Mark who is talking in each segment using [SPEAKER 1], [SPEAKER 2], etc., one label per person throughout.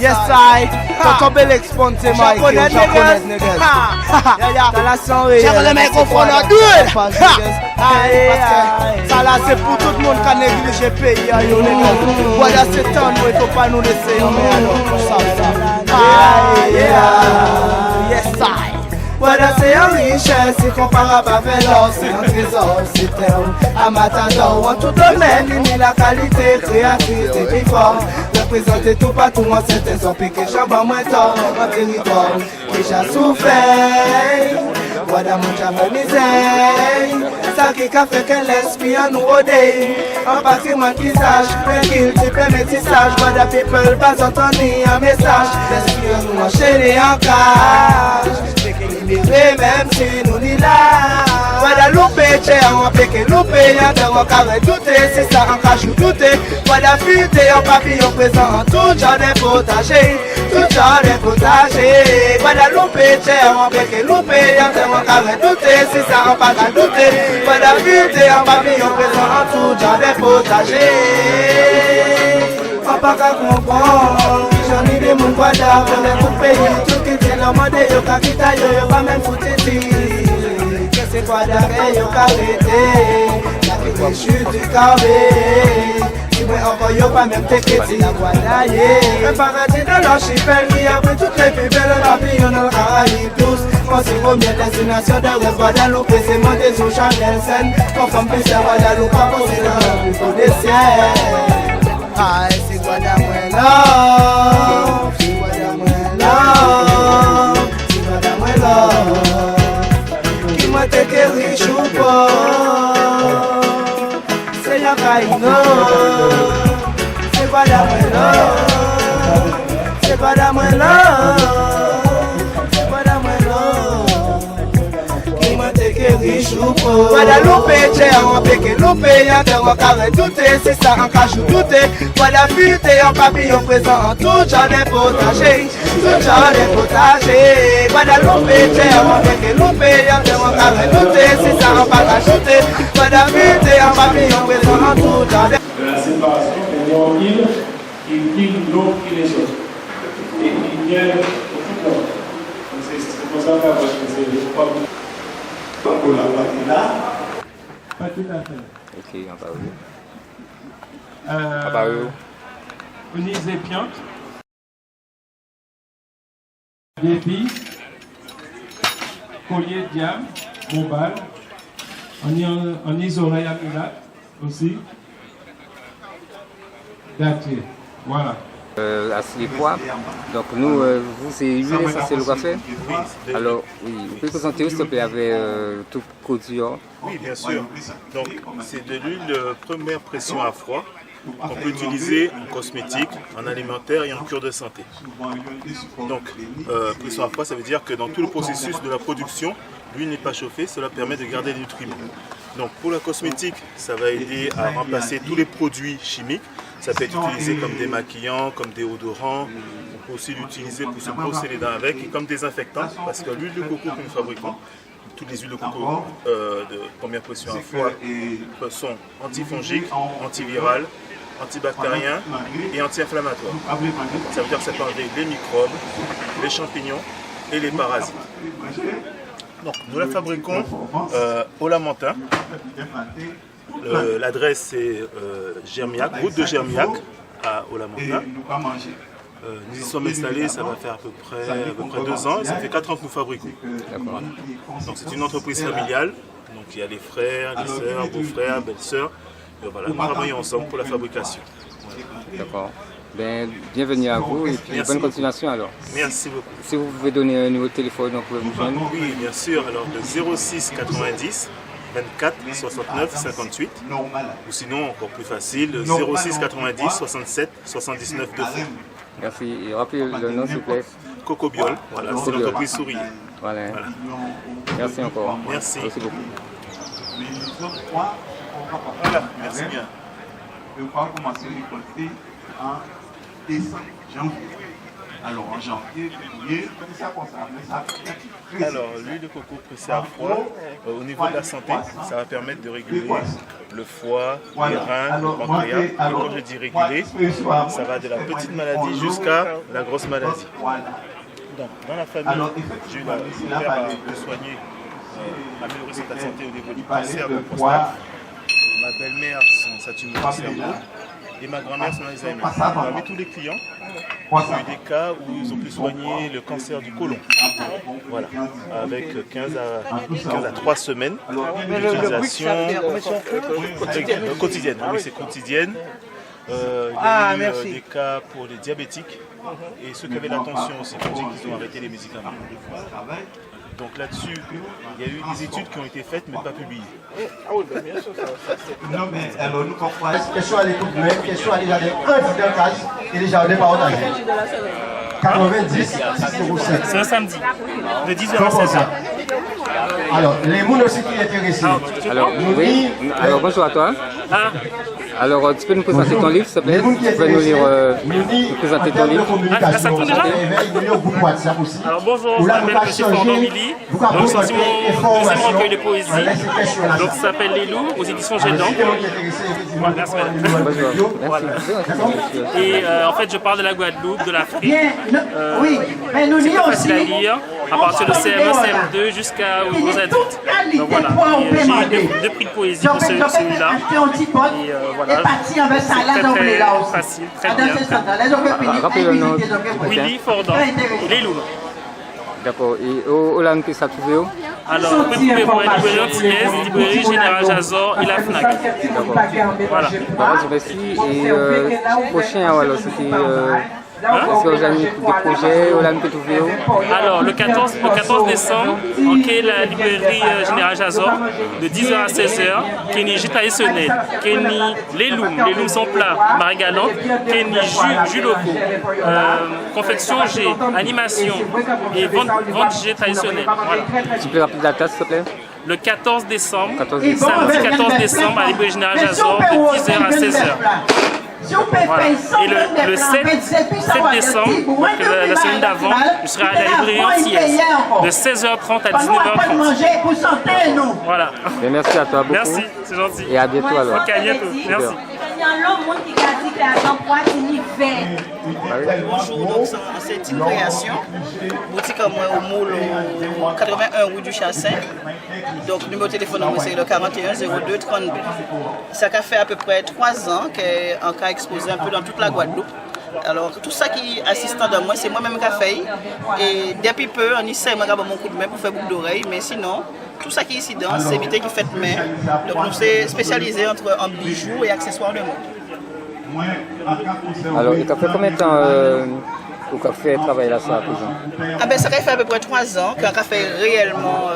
[SPEAKER 1] Yes, I. Toto Belek sponsor Mike. Japonais niggas. T'as la sonnerie.
[SPEAKER 2] J'ai le microphone à deux.
[SPEAKER 1] Ça là c'est pour tout le monde qui a négligé le pays. Voilà, c'est temps, il ne faut pas nous laisser. Yes, I. Voilà, c'est une richesse, c'est comparable avec l'or, c'est un trésor, c'est un matador. En tout domaine, il la qualité, créativité, puis fort. Représenter tout partout, en certains ont piqué, chambon, moins tort, en territoire. Déjà souffert, voilà mon jamais misère. Ça qui a fait qu'un l'esprit nous rodé. En patrimoine qui sache, tranquille, tu peux métissage. Voilà, people, pas entendu un message. L'esprit nous enchaîné en cage. Même si nous n'y là. Voilà loupé, on peut que loupé, on carré douté, c'est ça en cache ou douté. Voilà futé, en papillon présent en tout genre de potager, tout genre de potager. Voilà loupé, on peut que loupé, on carré douté, c'est ça en pas qu'à douter. Voilà futé, en papillon présent en tout genre de potager. On pas qu'à comprendre, j'en ai des mon quadra, on est tout pays, tout qui tient le monde, yo ka kita yo pas même foutu. C'est quoi d'arrêt, yo carrété. La vie chute du carré. Tu vois encore, yo pas même t'écrire la voie d'ailleurs. Un paradis de l'archipel qui a pris toutes les plus belles papillons dans le Caraïbe tous. Quand c'est première destination de rêve, Guadeloupe, c'est monté sous Chanel Sen. Conforme plus c'est Guadeloupe, pas possible dans le plus beau des ciels. Ah, c'est Guadeloupe, là. C'est Guadeloupe, là. C'est Guadeloupe, là. T'es que riche ou pas, c'est la caïno, c'est pas la moelle, c'est pas la moelle, c'est pas la moelle. Qui m'a t'es que riche ou pas, voilà loupé, on peut que loupé, on carré douté, c'est ça en cache ou douté. Voilà futé, en papillon présent en tout genre de potager, tout genre de potager. Voilà loupé, on peut que loupé, on carré douté, c'est ça en pas ajouté. Voilà futé, en papillon présent en tout genre de.
[SPEAKER 3] La séparation, il dit l'eau qui les choses. Et il vient au fond. C'est pour ça que c'est pas bon. Pas tout à fait.
[SPEAKER 4] Ok, on va où
[SPEAKER 3] Venise et Piante. Débit. Collier de diable. Mobile. On y oreilles à Mulat aussi. Daté. Voilà.
[SPEAKER 4] Les poids. Donc nous, vous, c'est huile essentielle au café. Alors, oui, vous pouvez présenter s'il te plaît avec tout produit.
[SPEAKER 5] Oui, bien sûr. Donc, c'est de l'huile première pression à froid qu'on peut utiliser en cosmétique, en alimentaire et en cure de santé. Donc, pression à froid, ça veut dire que dans tout le processus de la production, l'huile n'est pas chauffée, cela permet de garder les nutriments. Donc, pour la cosmétique, ça va aider à remplacer tous les produits chimiques. Ça peut être utilisé comme démaquillant, comme déodorant. On peut aussi l'utiliser pour se brosser les dents avec et comme désinfectant, parce que l'huile de coco que nous fabriquons, toutes les huiles de coco de première pression à froid sont antifongiques, antivirales, antibactériens et anti-inflammatoires. Ça veut dire que ça peut enlever les microbes, les champignons et les parasites. Donc, nous la fabriquons au Lamentin. L'adresse c'est Germiac, route de Germiac au Lamentin. Nous y sommes installés, ça va faire à peu près 2 ans, et ça fait 4 ans que nous fabriquons. Donc c'est une entreprise familiale, donc il y a les frères, les sœurs, beaux-frères, belles-sœurs. Voilà, nous travaillons ensemble pour la fabrication.
[SPEAKER 4] D'accord. Ben, bienvenue à vous et puis
[SPEAKER 5] Merci
[SPEAKER 4] bonne continuation alors.
[SPEAKER 5] Merci beaucoup.
[SPEAKER 4] Si vous pouvez donner un numéro de téléphone, donc vous pouvez vous joindre.
[SPEAKER 5] Oui, bien sûr, alors le 06 90 24 69 58 ou sinon encore plus facile 06 90 67 79 2 fois.
[SPEAKER 4] Merci. Et rappelez le nom s'il vous plaît.
[SPEAKER 5] Coco Biol, voilà, c'est l'entreprise Sourier.
[SPEAKER 4] Voilà. Merci encore.
[SPEAKER 5] Merci.
[SPEAKER 4] Merci beaucoup.
[SPEAKER 5] Voilà, merci bien.
[SPEAKER 6] Je crois commencer à récolter en décembre, janvier. Alors en janvier, février, ça
[SPEAKER 5] Alors, l'huile de coco pressée à froid, au niveau de la santé, ça va permettre de réguler le foie, les reins, le pancréas. Et quand je dis réguler, ça va de la petite maladie jusqu'à la grosse maladie. Donc, dans la famille, j'ai eu la possibilité de soigner, améliorer son état de santé au niveau du cancer de prostate. Ma belle-mère, sa tumeur du cerveau. Et ma grand-mère, son Alzheimer. Parmi tous les clients, il y a eu des cas où ils ont pu soigner le cancer du côlon. Voilà, avec 15 à 3 semaines d'utilisation quotidienne. Oui, c'est quotidienne. Il y a eu des cas pour les diabétiques et ceux qui avaient la tension aussi, qui ont arrêté les médicaments. Donc là-dessus, il y a eu des études qui ont été faites mais pas publiées.
[SPEAKER 6] Non, mais alors nous comprenons.
[SPEAKER 2] Question à l'écoute même, question à déjà des 1 et déjà au départ au 90 607.
[SPEAKER 7] C'est un samedi, de 10h à 16h.
[SPEAKER 2] Alors, les gens aussi qui sont intéressés.
[SPEAKER 4] Alors, oui. Alors, bonjour à toi. Alors, tu peux nous présenter ton livre, s'il te plaît? Tu peux nous lire, nous présenter ton livre?
[SPEAKER 7] Ça tourne déjà? Alors, bonjour, je m'appelle M. Fordon-Willy. Donc, c'est mon deuxième recueil de poésie. Donc, ça s'appelle Les Loups, aux éditions Gédan. Voilà, merci, madame.
[SPEAKER 4] Bonjour.
[SPEAKER 7] Voilà. Et en fait, je parle de la Guadeloupe, de l'Afrique.
[SPEAKER 8] Oui, mais nous
[SPEAKER 7] C'est
[SPEAKER 8] lisons
[SPEAKER 7] pas facile à
[SPEAKER 8] aussi.
[SPEAKER 7] lire, à partir de CM1, CM2 jusqu'aux adultes. Donc voilà, j'ai eu 2 prix de poésie pour celui-là. Et voilà, c'est très facile, très bien.
[SPEAKER 4] Rappelez le nom.
[SPEAKER 7] Willy Fordon, Les Loups.
[SPEAKER 4] D'accord. Et où là, nous ça trouvé où?
[SPEAKER 7] Alors, vous pouvez voir la librairie Antilles, librairie Général Jazor et la FNAC. Voilà.
[SPEAKER 4] Voilà, je remercie. Et prochain, alors, c'était... Est-ce que vous avez des projets où là, nous trouvé où?
[SPEAKER 7] Alors, le 14 décembre, on crée la librairie Général Jazor de 10h à 16h. Kenny Jus traditionnel, Kenny les Loum sont plats, Marie Galante, Kenny jus locaux, confection G, animation et vente G traditionnelle. Voilà.
[SPEAKER 4] Tu peux rappeler la date, s'il te plaît?
[SPEAKER 7] Le 14 décembre,
[SPEAKER 4] 14 décembre.
[SPEAKER 7] samedi 14 décembre à la librairie Général Jazor de 10h à 16h. Voilà. Et le 7 décembre, donc la semaine d'avant, je serai à la librairie Antilles de 16h30 à 19h30. Voilà.
[SPEAKER 4] Et merci à toi beaucoup.
[SPEAKER 7] Merci, c'est gentil.
[SPEAKER 4] Et à bientôt alors.
[SPEAKER 7] Ok, à bientôt. Merci.
[SPEAKER 9] Bonjour, donc c'est une création. Boutique au moule au 81 rue du Chassin. Donc numéro de téléphone c'est le 41 02 32. Ça a fait à peu près 3 ans qu'on a exposé un peu dans toute la Guadeloupe. Alors tout ça qui est assistant de moi, c'est moi-même qui a fait. Et depuis peu, on essaie de mon coup de main pour faire boucle d'oreille, mais sinon, tout ça qui est ici dans, c'est éviter qui fait main. Donc nous sommes spécialisés en bijoux et accessoires de mode.
[SPEAKER 4] Alors, il t'a fait combien de temps au café travailler là, ça à présent?
[SPEAKER 9] Ah ben ça fait à peu près 3 ans qu'on a fait réellement,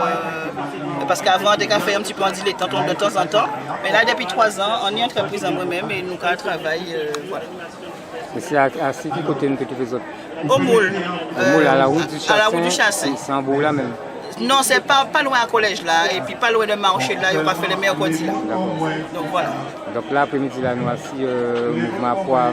[SPEAKER 9] parce qu'avant on a fait un petit peu en dilettante de temps en temps, mais là depuis 3 ans on est entreprise en moi-même et nous on travaille, voilà.
[SPEAKER 4] Et c'est à quel côté que tu fais autres?
[SPEAKER 9] Au moule.
[SPEAKER 4] Au moule, à la route du Chassin.
[SPEAKER 9] À la route du Chassin.
[SPEAKER 4] C'est en bout là même?
[SPEAKER 9] Non, c'est pas loin à collège là, et puis pas loin de marché là, on va faire les mercredis là. Donc voilà.
[SPEAKER 4] Donc là, après-midi, là, nous assis mouvement à poids.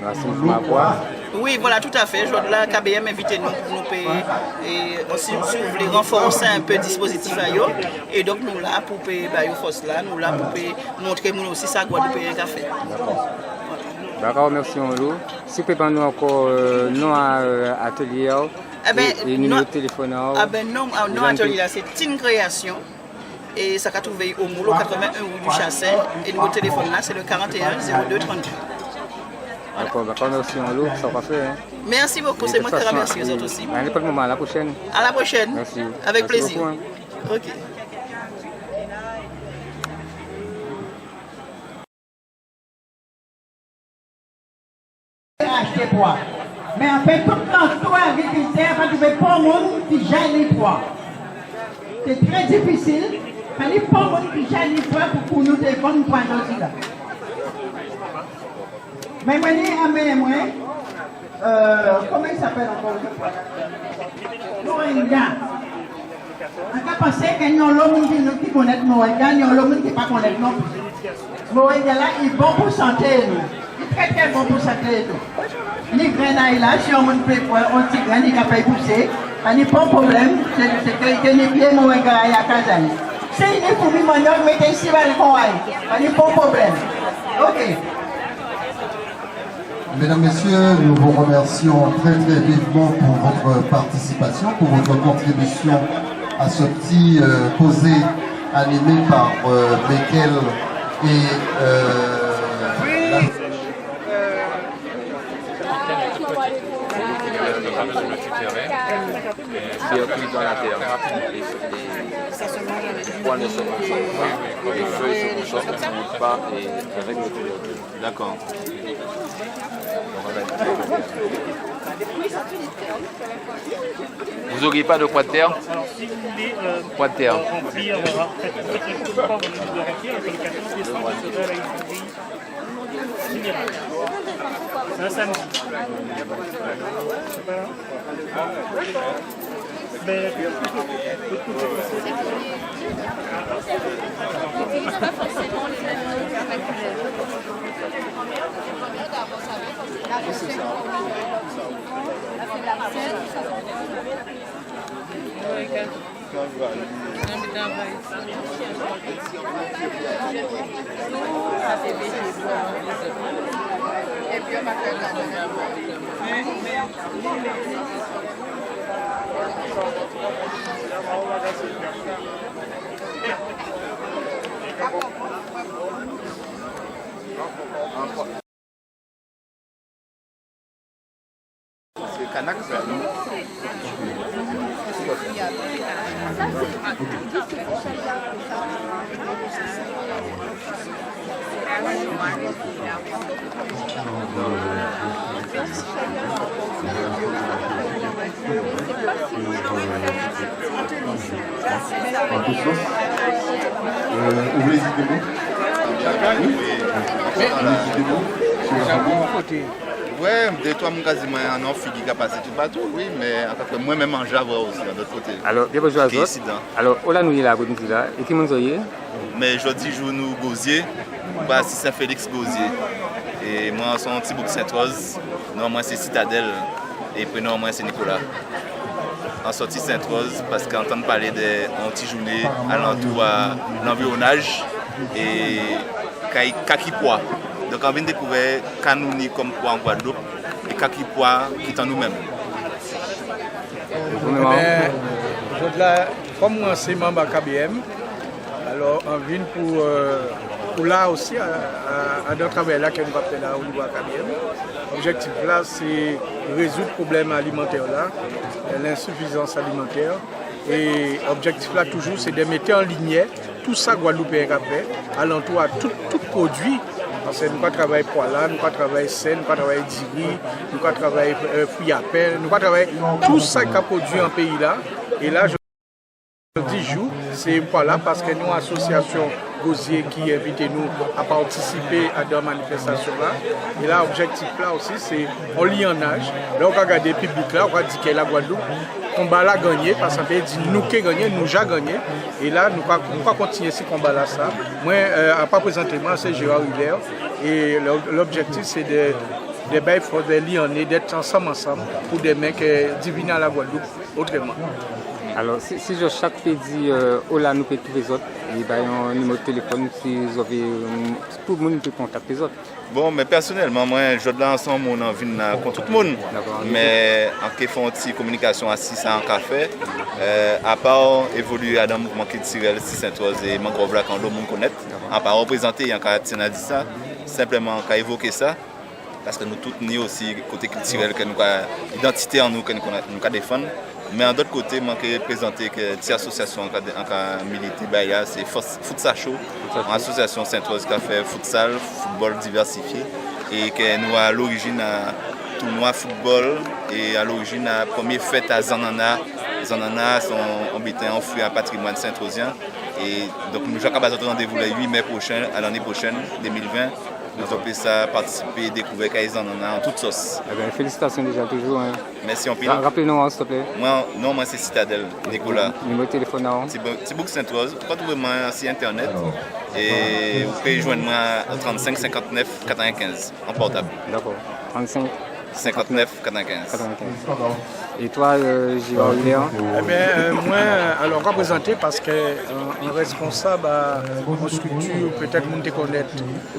[SPEAKER 4] Nous assis mouvement à poids.
[SPEAKER 9] Oui, voilà, tout à fait. Je là, KBM invite nous pour nous payer. Et aussi, si vous voulez renforcer un peu le dispositif à eux. Et donc, nous là pour payer les forces là, nous là pour payer, montrer nous aussi ça, Guadeloupe payer un café.
[SPEAKER 4] D'accord, merci Onlo. Si vous pouvez prendre encore nom à atelier et numéro de téléphone.
[SPEAKER 9] Ah ben non, atelier là, c'est une création. Et ça a trouvé au Moulot 81 rue du Chassin. Et le numéro de téléphone là, c'est le 41 02 32.
[SPEAKER 4] D'accord, merci Onlo, ça va faire. Hein.
[SPEAKER 9] Merci beaucoup, c'est moi qui remercie les autres aussi.
[SPEAKER 4] À n'importe moment, à la prochaine.
[SPEAKER 9] À la prochaine.
[SPEAKER 4] Merci.
[SPEAKER 9] Avec
[SPEAKER 4] merci
[SPEAKER 9] plaisir.
[SPEAKER 4] Beaucoup, hein.
[SPEAKER 9] Ok.
[SPEAKER 8] Acheter poids. Mais en fait, tout l'entour agriculteur va trouver pas de monde qui gère les poids. C'est très difficile. Il n'y a pas de monde qui gère les poids pour nous défendre pour nous là. Mais moi, comment il s'appelle encore? Moringa. On a pensé qu'il y a l'homme qui connaît Moringa, il y a l'homme qui ne connaît pas non plus. Moringa là, il est bon pour santé. très très bon pour sa clé et tout. Les graines là, si on peut prendre un petit grain, il peut pousser. Il n'y a pas de problème. C'est que les pieds m'ont gagné à casa. C'est une fourmi manioc, mettez ici, il n'y a pas de problème. Ok.
[SPEAKER 10] Mesdames, Messieurs, nous vous remercions très très vivement pour votre participation, pour votre contribution à ce petit causé animé par Mekel et
[SPEAKER 4] circuit dans la terre. Les poils ne se consomment pas, les feuilles se consomment, ne se pas et avec le couleur. D'accord. Vous n'auriez pas de poids de terre? Poids de terre. C'est Kanak, ça, non?
[SPEAKER 11] Ouais, de toi, mon quasiment un enfant qui a passé tout partout, oui, mais moi-même en Java aussi, de l'autre côté.
[SPEAKER 4] Alors, bien bonjour à tous. Alors, on a nous là, et qui nous a
[SPEAKER 11] mais je dis, je nous Gauzier, bah, c'est Saint-Félix Gauzier. Et moi, je suis un petit bouc Sainte-Rose, non, moi, c'est Citadelle, et puis non, moi, c'est Nicolas. En sortie Sainte-Rose, parce qu'entend parler des anti-journées alentour à l'environnage et Kakipoa. Donc on vient de découvrir Kanouni comme poids en Guadeloupe et Kakipoa qui est en nous-mêmes.
[SPEAKER 12] Comme moi c'est membre à KBM, alors on vient pour là aussi à d'autres travail là qu'on va faire là au niveau à KBM. L'objectif là c'est résoudre le problème alimentaire là, l'insuffisance alimentaire. Et l'objectif là toujours c'est de mettre en ligne tout ça Guadeloupéen après, alentour à tout produit. Parce que nous travaillons pour là, nous travaillons sel, nous travaillons diri, nous travaillons fruits à pain, nous travaillons tout ça qui a produit en pays là. Et là, je dis jour, c'est pour là parce que nous, association Gauzier qui invite nous à participer à des manifestations là. Et là, l'objectif là aussi, c'est on lit en âge. Là, on va regarder le public là, on va dire que la Guadeloupe, combat là gagné, parce qu'on dit nous qui gagné, nous j'ai gagné. Et là, nous va continuer ce combat là. Ça. Moi, pas présentement, c'est Gérard Hubert. Et l'objectif, c'est de faire des liens, d'être ensemble pour des mecs diviner à la Guadeloupe autrement.
[SPEAKER 4] Alors, si je chaque pays dit Ola, nous peut tous les autres, il y a un numéro de téléphone si vous avez pour le monde peut contacter les autres.
[SPEAKER 11] Bon, mais personnellement, moi, je dois ensemble, on a envie de contre tout le monde. Mais en qui font une communication à 600 en café, à part évoluer à dans le mouvement culturel, si Saint-Oise et Mangrove là, quand le monde connaît, à part représenter, il y a un dit ça, simplement qu'à évoquer ça, parce que nous tous, nous aussi, côté culturel, que nous avons identité en nous, que nous avons défendre. Mais en d'autre côté, je présenter que cette association en milité, c'est Futsal Show, une association Saint-Oise qui a fait futsal, football diversifié, et que nous à l'origine à tournoi football et à l'origine à la première fête à Zanana. Zanana sont embêtés en fruit à patrimoine saint-osien. Et donc nous avons rendez-vous le 8 mai prochain, à l'année prochaine, 2020, Nous avons pu ça participer, découvrir Kaizen en toute sauce.
[SPEAKER 4] Eh bien, félicitations déjà toujours. Hein.
[SPEAKER 11] Merci en pile.
[SPEAKER 4] Rappelez-nous, s'il te plaît.
[SPEAKER 11] Moi c'est Citadel, Nicolas.
[SPEAKER 4] Numéro de téléphone là.
[SPEAKER 11] Thibaut Saint-Rose. Vous pouvez trouver moi sur internet. Et vous pouvez joindre moi au 35 59 95 en portable.
[SPEAKER 4] D'accord. 35
[SPEAKER 11] 59 95.
[SPEAKER 4] Et toi, Gérard Léon?
[SPEAKER 12] Eh bien, moi, alors représenté parce que un responsable à une structure, peut-être que vous connaissez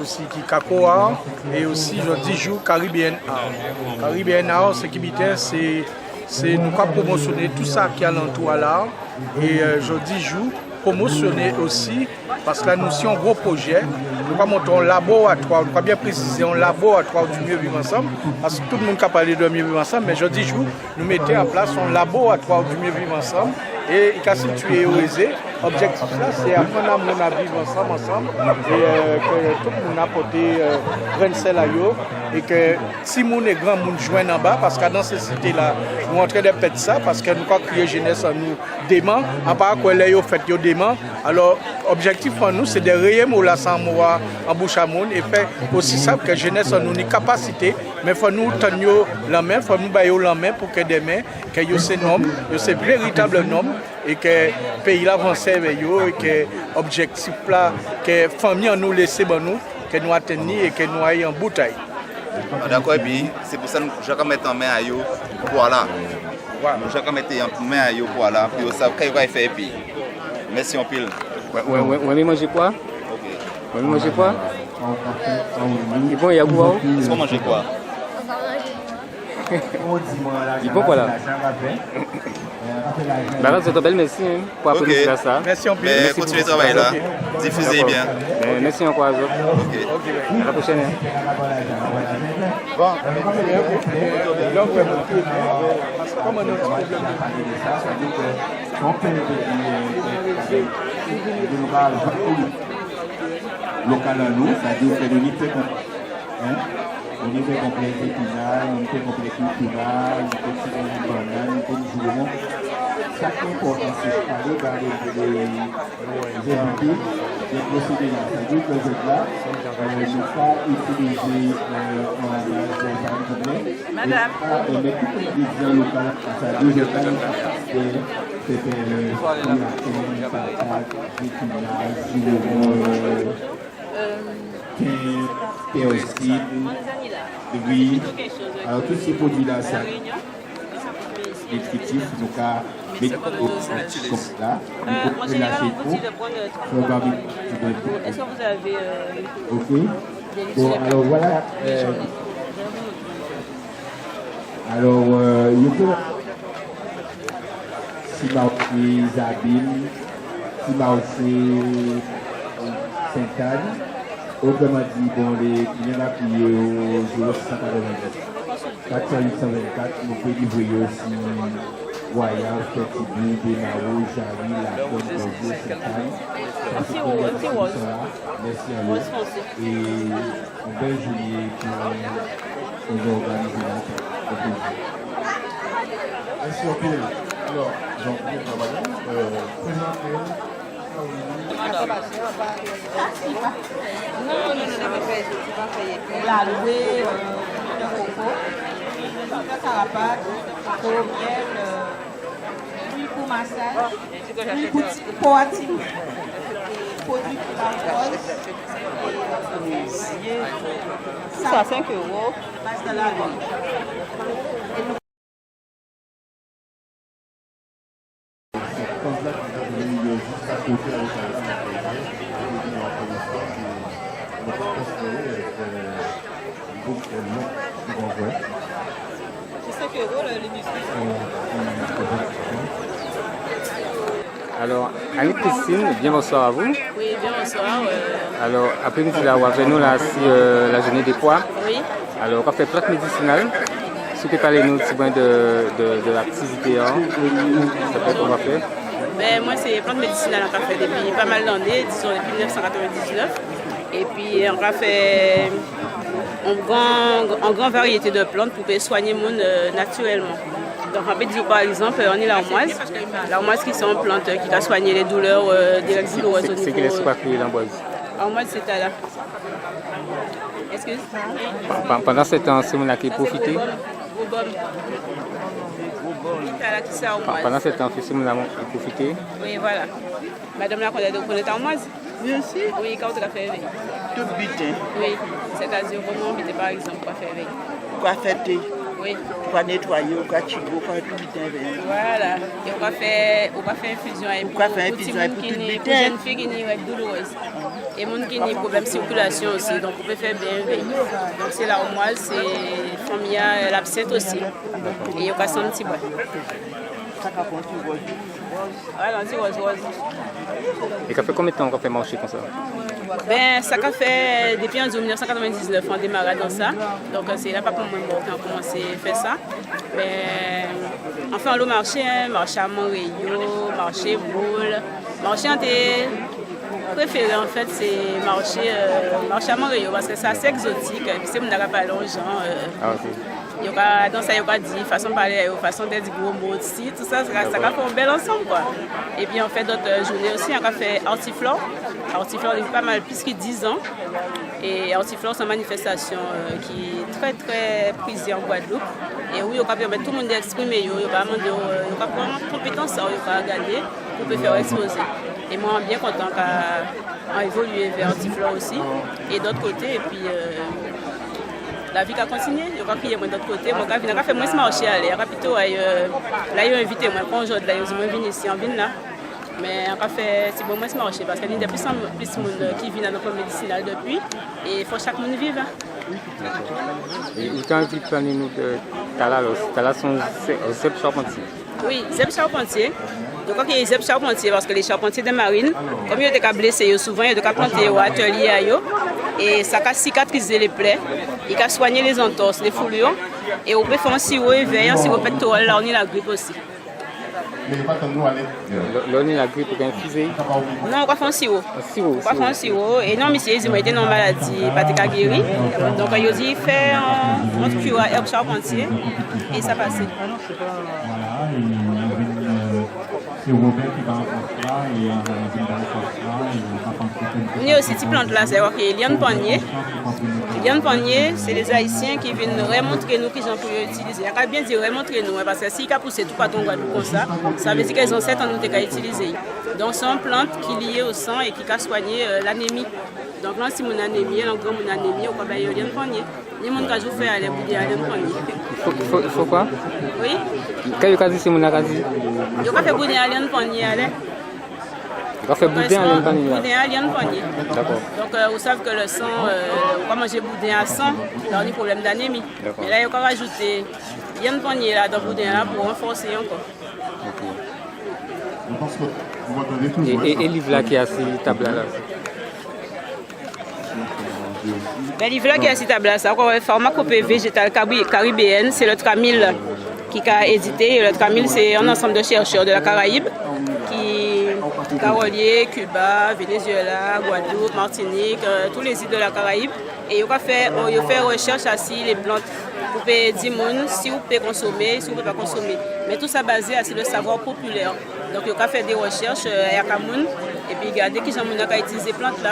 [SPEAKER 12] aussi, qui Kakoa, et aussi, je dis, joue Caribbean Art. Caribbean Art, ce qui c'est nous pas promotionner tout ça qui est alentour à l'art. Et je dis, joue promotionner aussi, parce que là, nous, si un gros projet, nous pas monter un laboratoire, nous pas bien préciser un laboratoire du mieux vivre ensemble, parce que tout le monde a parlé de mieux vivre ensemble, mais je dis, nous mettons en place un laboratoire du mieux vivre ensemble, et il a situé au aisé. L'objectif là, c'est apprendre à mon avis vivre ensemble, et que tout le monde a apporté grain de sel à eux, et que si mon est grand, mon joigne en bas, parce que dans ces cités-là, nous sommes en train de perdre ça, parce que nous avons crié jeunesse en nous dément, à part que les fait yo dément. Alors, l'objectif pour nous, c'est de rayer la Samoa en bouche à monde et faire aussi ça que jeunesse en nous une capacité, mais il faut nous tenir la main, il faut nous bailler la main pour que demain, que yo ces normes, yo ces véritables normes, et que le pays avance avec eux, et que l'objectif là, que la famille nous laisse nous, que nous atteignons et que nous ayons en bouteille.
[SPEAKER 11] D'accord, et puis c'est pour ça que je vais mettre en main à eux pour là. Je vais mettre en main à eux pour là, puis ça va faire et puis. Merci en pile.
[SPEAKER 4] Ouais, mais manger quoi? Ouais, mais manger quoi? Et bon, il y a quoi?
[SPEAKER 11] C'est pour manger quoi?
[SPEAKER 4] Il faut quoi là? Bah, c'est belle, merci pour apprendre à ça.
[SPEAKER 12] Merci en pile.
[SPEAKER 11] Mais continuez le travail là. Diffusez bien.
[SPEAKER 4] Merci encore. Ok. À la prochaine.
[SPEAKER 12] Bon,
[SPEAKER 13] local à nous, c'est-à-dire que nous faisons au niveau complet épinal, au niveau complet culturel, au niveau de banane, au niveau de chaque important, c'est d'aller dans les invités, des procédés là. C'est-à-dire que je là, ne pas utiliser un langage complet.
[SPEAKER 9] Madame.
[SPEAKER 13] Et mettre tous les ingrédients locaux, c'est-à-dire je vais péroxyde, riz, alors tous ces produits-là, ça nutritif, donc à mettre comme ça, on peut lâcher tout, faire barbecue.
[SPEAKER 9] Est-ce que vous avez...
[SPEAKER 13] Ok. Bon, alors voilà. Alors, il peut... Si Marseille, Zabine, si Marseille, Sainte-Anne, autrement dit, bon, les clients appuyés au 0689. 40824, nous pouvons livrer aussi Voyage, Petit-Bout, Bénaro, Jarry, La Côte, Bonjour, Sainte-Anne. Merci à vous. Et on bel juillet pour nous organiser la Merci au pire. Alors, Jean-Pierre Travaillon, présentez.
[SPEAKER 14] Non, on l'a loué, le coco, le carapace, pour miel, huile pour massage, huile pour actif, produit pour la rose, ça à 5 €. Passe dans la
[SPEAKER 4] Alors, Annie-Christine, bien bonsoir à vous.
[SPEAKER 15] Oui, bien bonsoir.
[SPEAKER 4] Alors, après-midi, là, on avec nous là, la journée des poids.
[SPEAKER 15] Oui.
[SPEAKER 4] Alors, on va faire plate médicinale. Si tu parles nous de l'activité, hein, ça fait qu'on va faire.
[SPEAKER 15] Ben, moi, c'est plantes médicinales qu'on a fait depuis pas mal d'années, disons depuis 1999. Et puis, on a fait une grande variété de plantes pour soigner le monde naturellement. Donc, on peut dire par exemple, on est l'armoise. L'armoise qui sont une plante qui va soigner les douleurs douloureuses au niveau.
[SPEAKER 4] C'est quelle est quoi que l'armoise?
[SPEAKER 15] L'armoise, c'est là. Excuse.
[SPEAKER 4] Pendant ce temps, c'est mon qui profité. Pendant ce temps, c'est mon qui profité.
[SPEAKER 15] Oui, voilà. Madame la connaît en moi.
[SPEAKER 14] Bien sûr.
[SPEAKER 15] Oui, quand tu as fait éveil.
[SPEAKER 14] Tout butin.
[SPEAKER 15] Oui, c'est-à-dire comment on par exemple, pour faire éveil.
[SPEAKER 14] Pour faire thé.
[SPEAKER 15] Oui.
[SPEAKER 14] Pour nettoyer, pour chigo, pour tout butin.
[SPEAKER 15] Voilà. Et on va faire infusion avec
[SPEAKER 14] pour tout butin.
[SPEAKER 15] Jeune fille qui est douloureuse. Et mon qui a problème de circulation aussi, donc on peut faire bien éveil. Donc c'est l'armoise, c'est famille, l'absinthe aussi. Et on va faire un petit bois. Voilà, un petit rose.
[SPEAKER 4] Et ça fait combien de temps qu'on fait marcher comme ça?
[SPEAKER 15] Ben, ça a fait depuis 1999, on démarre dans ça. Donc c'est là pas pour moi qu'on a commencé à faire ça. Mais enfin, le marché à Montréal, marché Boule, marché en préféré en fait, c'est marché à Montréal parce que c'est assez exotique. Et puis c'est mon pas longtemps. Il y aura dans ça, il y aura dit façon de parler, façon d'être gros mots aussi, tout ça, ça va faire un bel ensemble quoi. Et puis on fait d'autres journées aussi, on a fait Artiflore. Artiflore il y a pas mal plus que 10 ans. Et Artiflore c'est une manifestation qui est très très prisée en Guadeloupe. Et oui, on va permettre tout le monde d'exprimer, il va prendre compétence, il va regarder, on peut faire exposer. Et moi, je suis bien content qu'on évolue vers Artiflore aussi. Et d'autre côté, et puis la vie a continué. Je vais crier d'autre côté. Moi, je vais faire moins marcher aller. Plutôt, là, ils ont invité moi pour aujourd'hui. Ils ont venu ici en ville là. Mais on va faire moins marcher parce qu'il y a de plus en plus de monde qui vient dans notre médicinal depuis. Et il faut que chaque monde vive.
[SPEAKER 4] Et quand tu parles nous de Tala sont Zeb Charpentier.
[SPEAKER 15] Oui, Zeb Charpentier. Je crois qu'il y a Zeb Charpentier parce que les charpentiers de marine, comme ils ont été blessés souvent, ils ont planté au atelier à eux. Et ça a cicatrisé les plaies, il a soigné les entorses, les foulures. Et on peut faire un sirop éveil, un sirop pectoral, là on a la grippe aussi.
[SPEAKER 4] Là on a la grippe pour infuser?
[SPEAKER 15] Non, on va faire un sirop. On va faire un sirop. Et non, monsieur, ils ont été dans maladie, pas de guéri. Donc ils ont dit faire un cure à herbe charpentier et ça passe.
[SPEAKER 13] C'est Robert qui va en faire ça et
[SPEAKER 15] il y a aussi cette plante-là, c'est Liane Panier. Liane Panier, c'est les Haïtiens qui viennent remontrer nous qui j'en peux utiliser. Il y a bien dit remontrer nous, parce que si ils ont poussé tout par ton Guadeloupe comme ça veut dire qu'ils ont 7 ans nous utiliser. Donc c'est une plante qui est liée au sang et qui a soigné l'anémie. Donc là, si mon anémie, on grand mon anémie, on va faire Liane Panier. Les gens qui ont fait à Liane Panier.
[SPEAKER 4] Il faut quoi?
[SPEAKER 15] Oui.
[SPEAKER 4] Quand il a dit c'est mon akazi?
[SPEAKER 15] Il a fait boudin à Liane Panier.
[SPEAKER 4] Il a fait boudin à Liane Panier.
[SPEAKER 15] Boudin à Liane Panier.
[SPEAKER 4] D'accord.
[SPEAKER 15] Donc vous savez que le sang, on va manger boudin à sang, là on a un problème d'anémie. Et là il faut rajouter Liane Panier là dans le boudin là pour renforcer encore.
[SPEAKER 13] Je pense que vous m'entendez toujours.
[SPEAKER 4] Et livre là qui a ces tables là?
[SPEAKER 15] Le livre là qui a ces tables là, c'est encore pharmacopée végétale caribéenne, c'est le Tramil qui a édité. Le Tramil c'est un ensemble de chercheurs de la Caraïbe qui Carolier, Cuba, Venezuela, Guadeloupe, Martinique, tous les îles de la Caraïbe. Et ils ont fait recherche assis les plantes pour dire si vous pouvez consommer, si vous ne pouvez pas consommer. Mais tout ça basé sur le savoir populaire. Donc ils ont fait des recherches à Cameroun et puis regardez qui ont utilisé ces plantes là.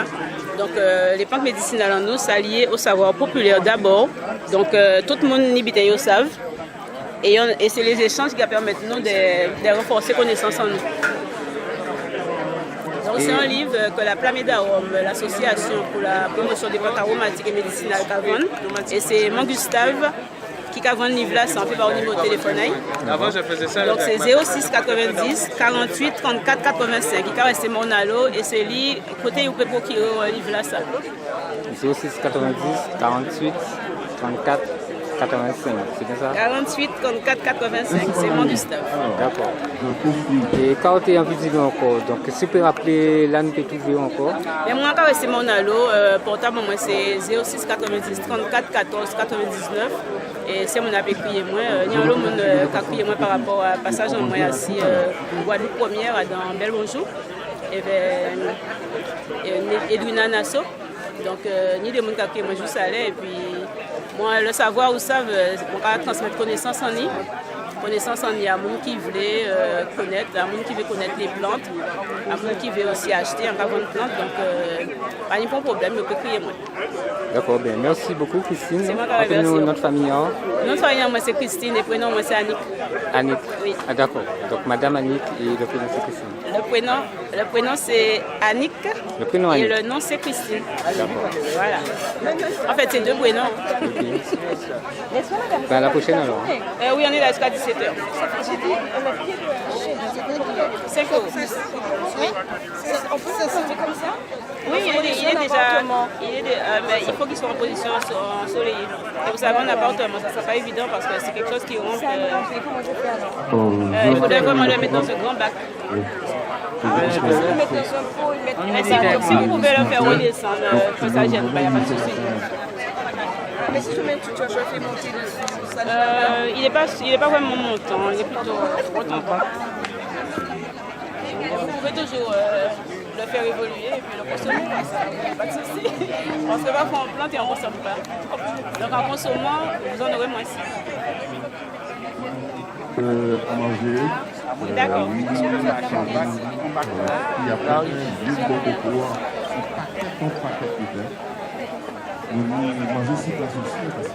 [SPEAKER 15] Donc les plantes médicinales en nous, ça lié au savoir populaire d'abord. Donc tout le monde n'y savent. Et c'est les échanges qui permettent nous de renforcer connaissances en nous. Donc c'est un livre que la Plameda Arome, l'association pour la promotion des plantes aromatiques et médicinales Cavone, et c'est mon Gustave qui a vendu le livre là, c'est un peu par au niveau téléphone.
[SPEAKER 7] Avant je faisais ça.
[SPEAKER 15] Donc c'est 06 90 48 34 85 qui a resté mon allo et c'est lui côté où peut procurer le livre là ça.
[SPEAKER 4] 06 90 48 34 85, c'est bien ça?
[SPEAKER 15] 48 34 85, c'est mon Gustave.
[SPEAKER 4] D'accord. Et quand tu es en vidéo encore, donc si tu peux rappeler là, nous peut trouver encore?
[SPEAKER 15] Mais moi, quand c'est mon allo, portable, moi c'est 06 90 34 14 99. Et c'est mon appel crié moi. Il y a un autre monde qui a crié moi par rapport à passage en moi ici, Guadeloupe première dans Bel Bonjour. Et Edwina Nassau. Donc, ni des gens qui ont crié moi juste aller. Et puis, moi, le savoir où ça, on va transmettre connaissance en lui. connaissance en y a monde qui voulait connaître, un monde qui veut connaître les plantes, un monde qui veut aussi acheter un cavon de plantes. Donc, pas de problème, je peux crier moi.
[SPEAKER 4] D'accord, bien. Merci beaucoup, Christine.
[SPEAKER 15] C'est moi qui remercie.
[SPEAKER 4] Rappelez-nous notre famille.
[SPEAKER 15] Notre famille, moi c'est Christine et le prénom, moi c'est Annick.
[SPEAKER 4] Annick.
[SPEAKER 15] Oui.
[SPEAKER 4] Ah, d'accord. Donc, Madame Annick et le prénom c'est Christine.
[SPEAKER 15] Le prénom c'est Annick.
[SPEAKER 4] Le prénom Annick.
[SPEAKER 15] Et le nom c'est Christine.
[SPEAKER 4] D'accord.
[SPEAKER 15] Voilà. En fait, c'est deux prénoms.
[SPEAKER 4] Ben, à la prochaine alors.
[SPEAKER 15] Oui, on est là jusqu'à 17h. 5 euros. Oui. On peut s'asseoir comme ça? Oui, il est déjà. Mais il faut qu'il soit en position ensoleillée. Et vous savez, un appartement, ça ne sera pas évident parce que c'est quelque chose qui rentre. Il faudrait vraiment le mettre dans ce grand bac. Si vous pouvez le faire redescendre, que ça ne gêne pas, il n'y a pas de souci.
[SPEAKER 16] Mais si je mets tout, tu vas faire monter dessus.
[SPEAKER 15] Il n'est pas vraiment montant, il est plutôt rotant. Vous pouvez toujours le faire évoluer et puis le consommer, pas de souci. Parce que parfois on plante et on ne consomme pas. Donc en consommant, vous en aurez moins.
[SPEAKER 13] À manger.
[SPEAKER 15] D'accord.
[SPEAKER 13] Il y a plein de livres de cours. On paquet de pain. Nous manger sur place aussi parce que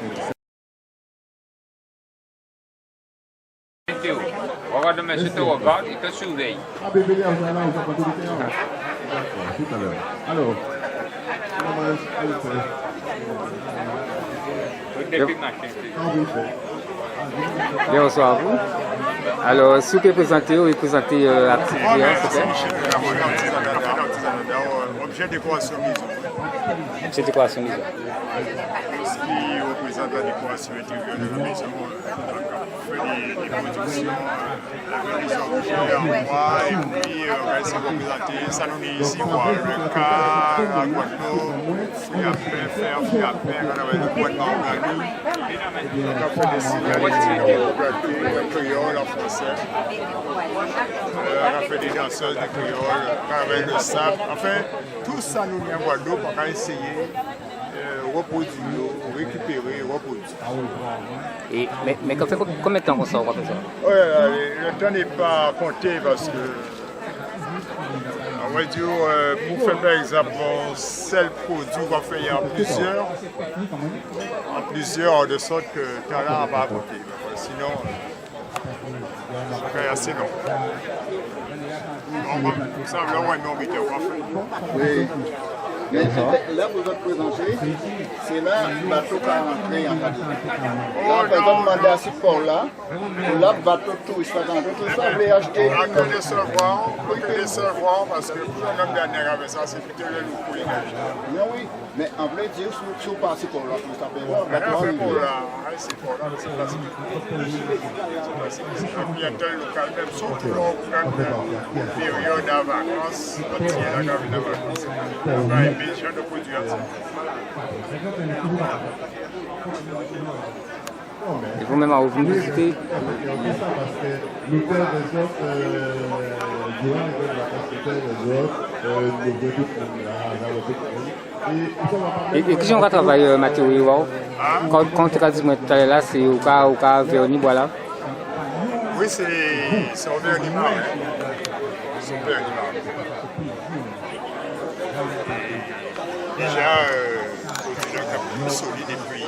[SPEAKER 17] Regarde, mais je te regarde, il te surveille.
[SPEAKER 13] Ah, bébé, là, on va pas tout le temps. D'accord, tout à l'heure. Alors,
[SPEAKER 4] Bonsoir à vous. Alors, si vous pouvez présenter ou présenter l'activité, s'il vous plaît.
[SPEAKER 18] Objet de décoration maison.
[SPEAKER 4] Objet de décoration maison.
[SPEAKER 18] Ce qui représente la décoration intérieure de la maison. Des productions, des objets en bois et puis on va essayer de représenter ça nous dit ici quoi, le cas, la Guadeloupe, fruits à pain, fruits à pain, on avait le bois de margarine, on a fait des cigales, le créole en français, on a fait des danseuses de créole, on avait le sable, enfin tout ça nous dit en Guadeloupe, on a essayé reproduire, récupérer, reproduire.
[SPEAKER 4] Et, mais combien de temps on sort comme ça?
[SPEAKER 18] Oui, le temps n'est pas compté parce que, on va dire, pour faire par exemple un seul produit, on va faire en plusieurs, de sorte que le temps là va compter. Sinon, ça fait assez long. Ça, là, on va mettre
[SPEAKER 2] oui. Mais là, vous êtes présenté, c'est là le bateau qui a rentré en Guadeloupe. Là, par exemple, demandé à ce port-là, là, le bateau touriste, tout ça, vous voulez acheter.
[SPEAKER 18] On peut le savoir parce que pour un homme dernier avec ça, c'est plutôt le loup pour l'énergie.
[SPEAKER 2] Oui, mais en vrai, dire, si vous passez pour là, pour ça,
[SPEAKER 18] c'est pour là, c'est pour là, c'est facile. Il y a tel local, même surtout là, on prend une période de vacances, on tient la cabine de vacances. De produire ça.
[SPEAKER 4] Et vous-même, vous venez visiter? Et qui j'en travaille Mathieu quand tu as dit tout à l'heure là, c'est au cas Véronique voilà.
[SPEAKER 18] Oui, c'est au Véronique. C'est au Véronique. Déjà, un cap plus solide et puis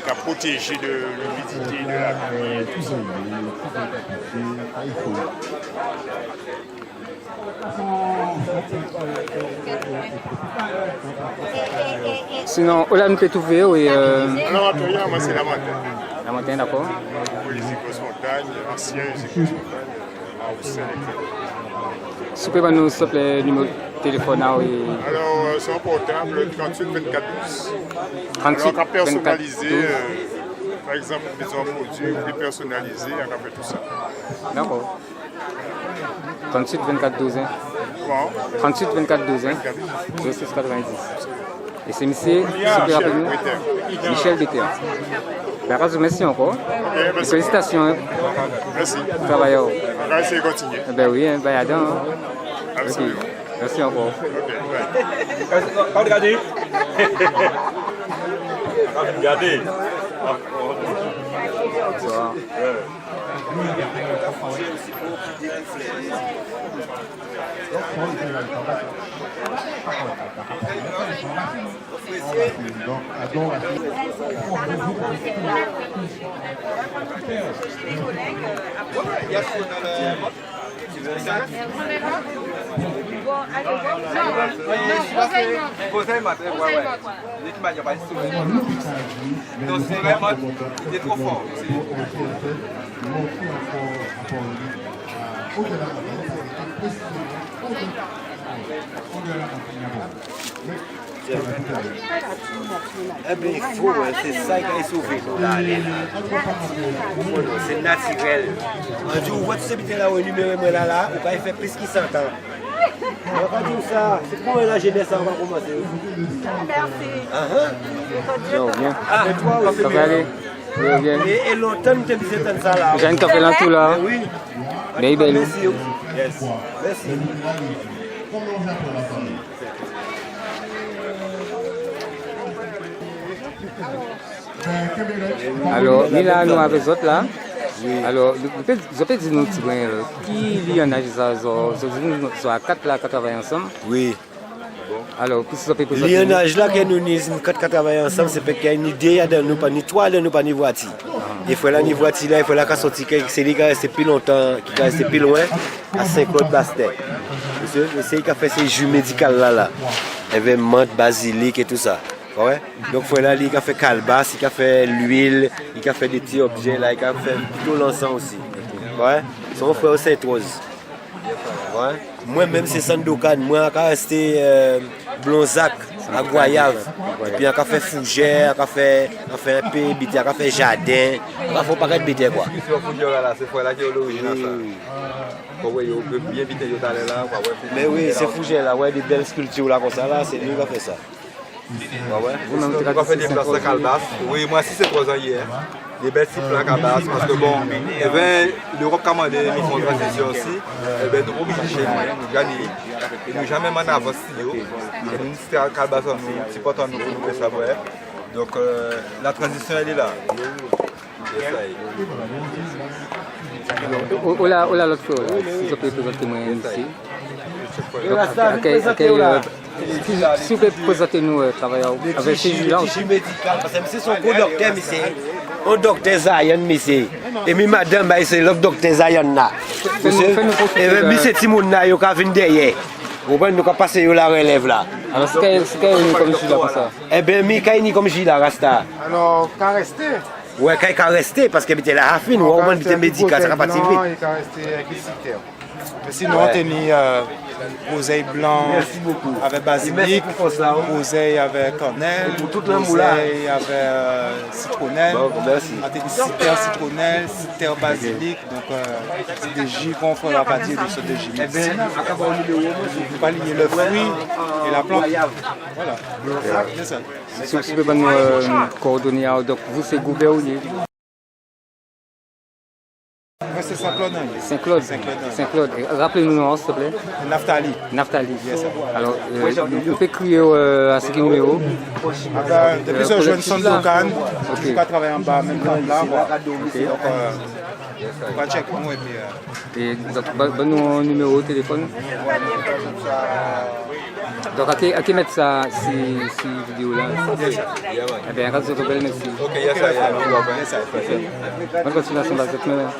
[SPEAKER 18] qui a protégé de l'humidité, de la pluie, tout ça.
[SPEAKER 4] Sinon, là nous peut trouver et
[SPEAKER 18] alors moi c'est la montagne.
[SPEAKER 4] La montagne, d'accord.
[SPEAKER 18] Les écosmontagnes, anciens écosmontagnes, à Roussel, etc.
[SPEAKER 4] Si vous pouvez nous s'il vous plaît numéro de téléphone
[SPEAKER 18] alors son portable 38 24 12. 38 alors, personnalisé, par exemple, des produits, on peut personnaliser, on a fait tout ça.
[SPEAKER 4] D'accord. 38 24 12 hein.
[SPEAKER 18] Bon.
[SPEAKER 4] 38 24 12 hein. 26 90. Et c'est monsieur, super rapidement, Michel Béter. Merci encore. Okay, félicitations. Hein.
[SPEAKER 18] Merci.
[SPEAKER 4] Travailleur.
[SPEAKER 18] On va essayer de continuer.
[SPEAKER 4] Ben oui, hein, ben attends. Hein.
[SPEAKER 18] Absolument.
[SPEAKER 4] Okay. Merci encore.
[SPEAKER 17] Regardez. Regardez.
[SPEAKER 4] Bonsoir.
[SPEAKER 19] Conseil matin, ouais. Il n'y a pas de donc c'est vraiment, il est trop fort.
[SPEAKER 20] Eh bien, il faut, c'est ça qui est sauvé. C'est naturel. Un jour, vous voyez ce petit là, au numéro là, vous pouvez faire plus qu'il s'entend. On va dire ça, c'est pour la jeunesse, on va commencer. Merci.
[SPEAKER 4] Non, bien.
[SPEAKER 20] Ah, et toi aussi.
[SPEAKER 4] Ça va aller.
[SPEAKER 20] Et longtemps, nous t'avons dit ça là.
[SPEAKER 4] J'ai un café là tout là.
[SPEAKER 20] Oui.
[SPEAKER 4] Mais belle.
[SPEAKER 20] Merci. Yes. Merci.
[SPEAKER 4] Alors, il a nous avec autres là. Alors, je peux dire nous petit peu qui y en a ça à 4 là 80 ensemble.
[SPEAKER 20] Oui.
[SPEAKER 4] Alors, qu'est-ce que ça peut présenter?
[SPEAKER 20] L'ionage là que nous disons 480 ensemble, c'est parce qu'il y a une idée dans nous, pas ni toi, nous pas ni voiture. Il faut la ni voiture là, il faut la qu'à sortir c'est lui qui reste plus longtemps, qui reste plus loin à Saint-Claude Bastet. Monsieur, c'est lui qui a fait ces jus médicaux là. Avec menthe, basilic et tout ça. Ouais. Donc il faut là, il a fait calebasse, il a fait l'huile, il a fait des petits objets là, il a fait tout l'encens aussi. Ouais. Son frère Saint-Rose. Ouais. Moi-même, c'est Sandokan. Moi, je suis resté Blonzac, à Goyave. Et puis, on a fait Fougère, on a fait un peu de bité, on a fait jardin. On a fait pas de bité, quoi.
[SPEAKER 19] C'est là qui est l'origine. Bien bité, là.
[SPEAKER 20] Mais oui, c'est Fougère, là. Ouais, des belles sculptures là, comme ça, là. C'est lui qui a fait ça.
[SPEAKER 19] On a fait des places de calebasse. Oui, moi, si c'est 3 ans hier. Des belles types de calebasse, parce que bon, l'Europe commandé, nous font transition aussi. Nous obligés chez nous, nous gagnons. Et nous jamais en avance. Nous, c'était un calebasse, nous, c'est pas tant nous pour nous faire savoir. Donc, la transition, elle est là.
[SPEAKER 4] Oh là, l'autre fois, si je peux présenter moi ici. Si vous pouvez présenter nous travailleurs avec ces jus-là.
[SPEAKER 20] Parce que c'est son co-docteur, monsieur. Un docteur Zayan, monsieur. Et mi madame, c'est le docteur Zayan là. Et monsieur Timoun là, il a venu derrière. Vous pouvez nous passer la relève là.
[SPEAKER 4] Alors, c'est qu'il y a comme jus là comme ça?
[SPEAKER 20] Eh bien, mi qu'il y a comme jus là, Rasta.
[SPEAKER 18] Alors, qu'à rester?
[SPEAKER 20] Ouais, qu'il y a resté, parce que c'était la rafine, ou au moins c'était médical, ça va pas vite.
[SPEAKER 18] Non, il y a resté avec les critères. Mais sinon, on a mis oseille blanc avec basilic, oseille avec cannelle, oseille avec citronnelle, citère citronnelle, citère basilic. Donc, c'est des jus qu'on fait à partir de ce de jus. Il faut pas lier le fruit et la plante. Voilà, c'est ça.
[SPEAKER 4] Si vous pouvez nous coordonner, donc vous c'est gouvernement.
[SPEAKER 18] C'est Saint-Claude.
[SPEAKER 4] Saint-Claude. Rappelez-nous le nom, s'il te plaît.
[SPEAKER 18] Naftali.
[SPEAKER 4] Yes, alors, vous pouvez crier à ce numéro.
[SPEAKER 18] Depuis ce jeune son Dokan, je ne pas travailler en bas, même là. Donc, on va checker nous et puis.
[SPEAKER 4] Et donc, bon numéro de téléphone. Donc, à qui mettre ça, ces vidéos-là? Eh bien, regarde votre belle, merci.
[SPEAKER 19] Ok, il y a ça.
[SPEAKER 4] Bonne continuation dans cette main.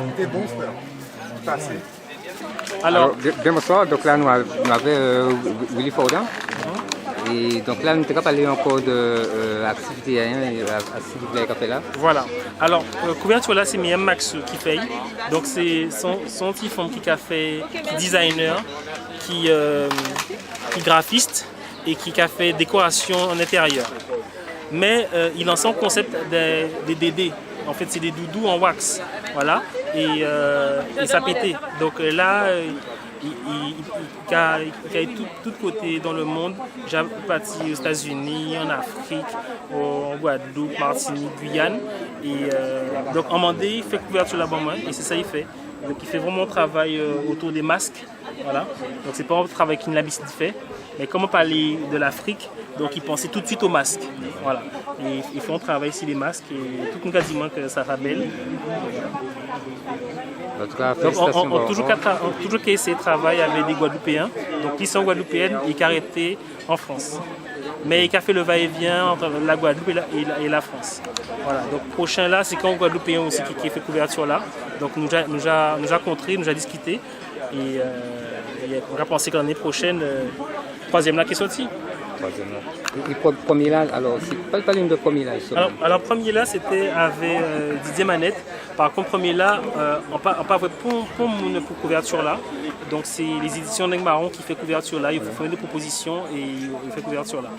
[SPEAKER 18] C'était bon, frère. Passé.
[SPEAKER 4] Alors, bonsoir. Donc là, nous avons Willy Fordin. Et donc là, nous avons parlé encore d'activité à là.
[SPEAKER 7] Voilà. Alors, couverture là, c'est Myriam Maxou qui fait. Donc, c'est son petit femme qui a fait, qui designer, qui graphiste et qui a fait décoration en intérieur. Mais il lance son concept des DD. En fait, c'est des doudous en wax. Voilà. et ça pétait. Donc là, il a tout côté dans le monde. J'ai parti aux États-Unis, en Afrique, en Guadeloupe, Martinique, Guyane. Et donc en Mandé, il fait couverture là-bas, et c'est ça qu'il fait. Donc il fait vraiment un travail autour des masques. Voilà. Donc c'est pas un travail qu'il fait. Mais comme on parlait de l'Afrique, donc il pensait tout de suite aux masques. Voilà. Et il fait un travail sur les masques et tout le monde a dit que ça va belle.
[SPEAKER 4] En tout cas,
[SPEAKER 7] donc on toujours qu'à essayer de travailler avec des Guadeloupéens, donc qui sont Guadeloupéennes et qui arrêtés en France. Mais qui a fait le va-et-vient entre la Guadeloupe et la France. Voilà. Donc prochain là, c'est quand Guadeloupéen aussi qui fait couverture là. Donc nous a contré, nous a discuté et on va penser que l'année prochaine, troisième là qui est sorti.
[SPEAKER 4] Et premier là, alors c'est pas l'une de premier là.
[SPEAKER 7] Alors premier là c'était avec Didier Manette. Par contre premier là, on pas vrai pour couverture là. Donc c'est les éditions Neng Marron qui fait couverture là. Il faut faire des propositions et il fait couverture là.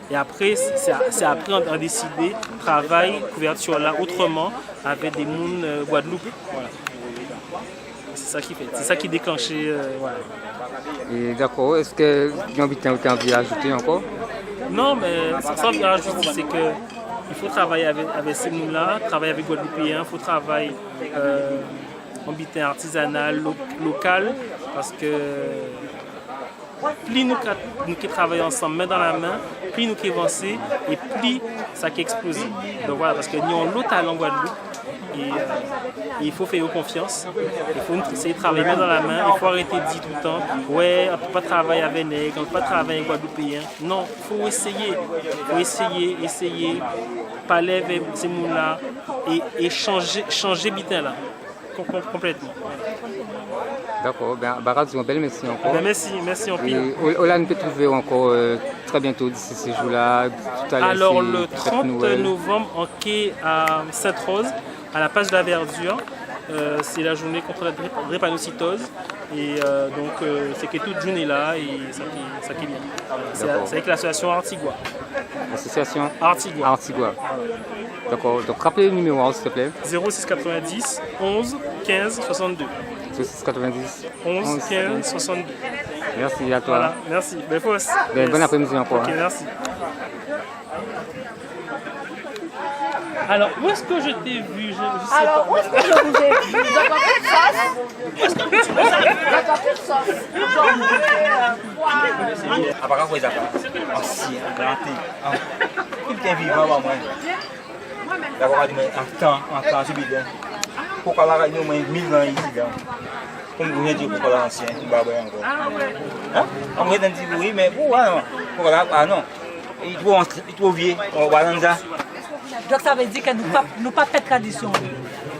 [SPEAKER 7] Et après c'est après on a décidé travail couverture là autrement avec des mouns Guadeloupe. Voilà. C'est ça qui fait, c'est ça qui déclenchait. Voilà.
[SPEAKER 4] Et d'accord, est-ce que tu as envie d'ajouter encore?
[SPEAKER 7] Non, mais sans bien rajouter, c'est qu'il faut travailler avec ces mouns-là, travailler avec Guadeloupéens, il faut travailler en bitin artisanal, local, parce que plus nous qui travaillons ensemble, main dans la main, plus nous qui avançons et plus ça qui explose. Donc voilà, parce que nous avons l'autre talent en Guadeloupe. Et il faut faire confiance, il faut essayer de travailler main dans la main, il faut arrêter de dire tout le temps ouais, on ne peut pas travailler avec nègres, on ne peut pas travailler avec Guadeloupéens. Non, il faut essayer, parler avec ces gens-là et changer bitin là, complètement.
[SPEAKER 4] D'accord, Baraz, belle merci encore.
[SPEAKER 7] Merci en pile.
[SPEAKER 4] Et on peut trouver encore très bientôt d'ici ces jours-là.
[SPEAKER 7] Alors le 30 novembre, en quai à Sainte-Rose, à la Page de la Verdure, c'est la journée contre la drépanocytose. Et donc c'est que toute journée là et ça qui est bien. C'est avec l'association Artigua.
[SPEAKER 4] L'association
[SPEAKER 7] Artigua.
[SPEAKER 4] D'accord, donc rappelez le numéro s'il te plaît.
[SPEAKER 7] 06 90 11 15 62.
[SPEAKER 4] 06 90
[SPEAKER 7] 11 15 62.
[SPEAKER 4] Merci à toi.
[SPEAKER 7] Voilà, merci.
[SPEAKER 4] Bon après-midi encore.
[SPEAKER 7] Ok, merci. Alors, où est-ce que je t'ai vu? Je sais
[SPEAKER 16] Alors,
[SPEAKER 7] pas.
[SPEAKER 16] où est-ce que je vous ai vu? Dans quoi de sauce? Où est-ce que tu nous as vu? Dans quoi de sauce?
[SPEAKER 21] Apakah kau zakat? Asyik, berarti. Kita vivant avant moi. D'accord, en temps, c'est bien. Pourquoi là, nous avons 1000 ans ici, là. Comme vous venez de dire, pourquoi là, ancien, il va avoir encore. Hein? On va dire oui, mais pourquoi là, ah non. Il faut vieux, on va dans ça.
[SPEAKER 22] Donc ça veut dire que nous pas fait tradition.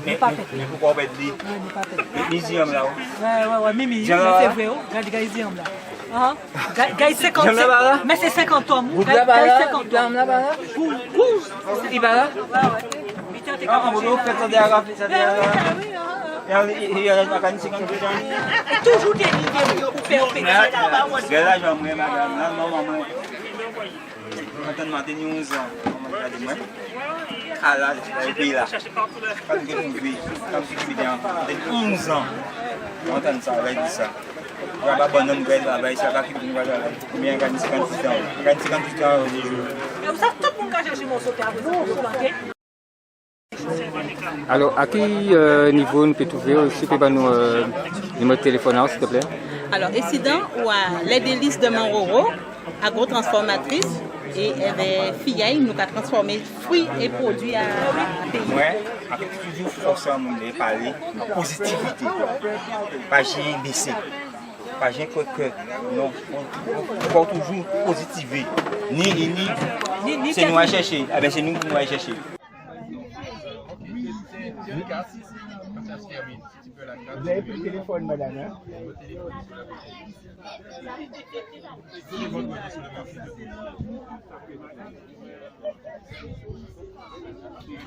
[SPEAKER 21] Mais pourquoi on va être dit? Les hommes là.
[SPEAKER 22] Ouais, Mimi, c'est vrai, regarde les hommes là. Gaï 50, mais c'est 50 hommes. Gaï 50 hommes. Rouge. Il va là? Ouais.
[SPEAKER 21] On va faire des arabes, ça il y a la canne 50 ans.
[SPEAKER 22] Et toujours des idées pour faire au pays.
[SPEAKER 21] Là, je vais madame, maman. Quand on a 11 ans, on m'a dit moi. Ah là, je suis là. Quand on vit, quand tu vis dans 11 ans, on entend ça, on va dire ça. On va pas bonne nouvelle, on va ça va qui nous va là. Combien gagne 58 ans? Gagne 58 ans au jour.
[SPEAKER 22] Mais vous savez tout le monde qui a cherché mon sauté avec nous,
[SPEAKER 4] alors, à quel niveau nous peut trouver aussi le numéro de téléphone, s'il te plaît?
[SPEAKER 23] Alors, incident ou à l'aide des listes de Monroro, agro-transformatrice, et fille, nous avons transformé fruits et produits à pays.
[SPEAKER 21] Moi, toujours forcément de parler de positivité, pas rien baisser, pas rien que non, on faut toujours positiver. Ni c'est nous à chercher, c'est nous qui nous à chercher. Vous avez pris le téléphone, madame, hein?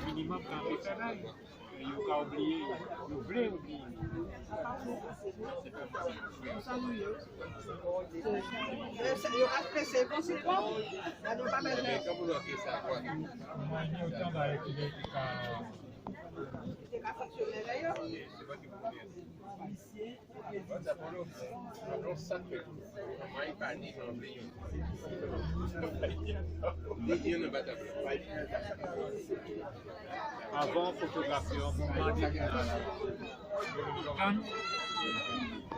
[SPEAKER 3] Minimum quand on travaille, il faut pas oublier, vous voulez oublier.
[SPEAKER 16] C'est conséquent.
[SPEAKER 1] Avant photographie, au moment des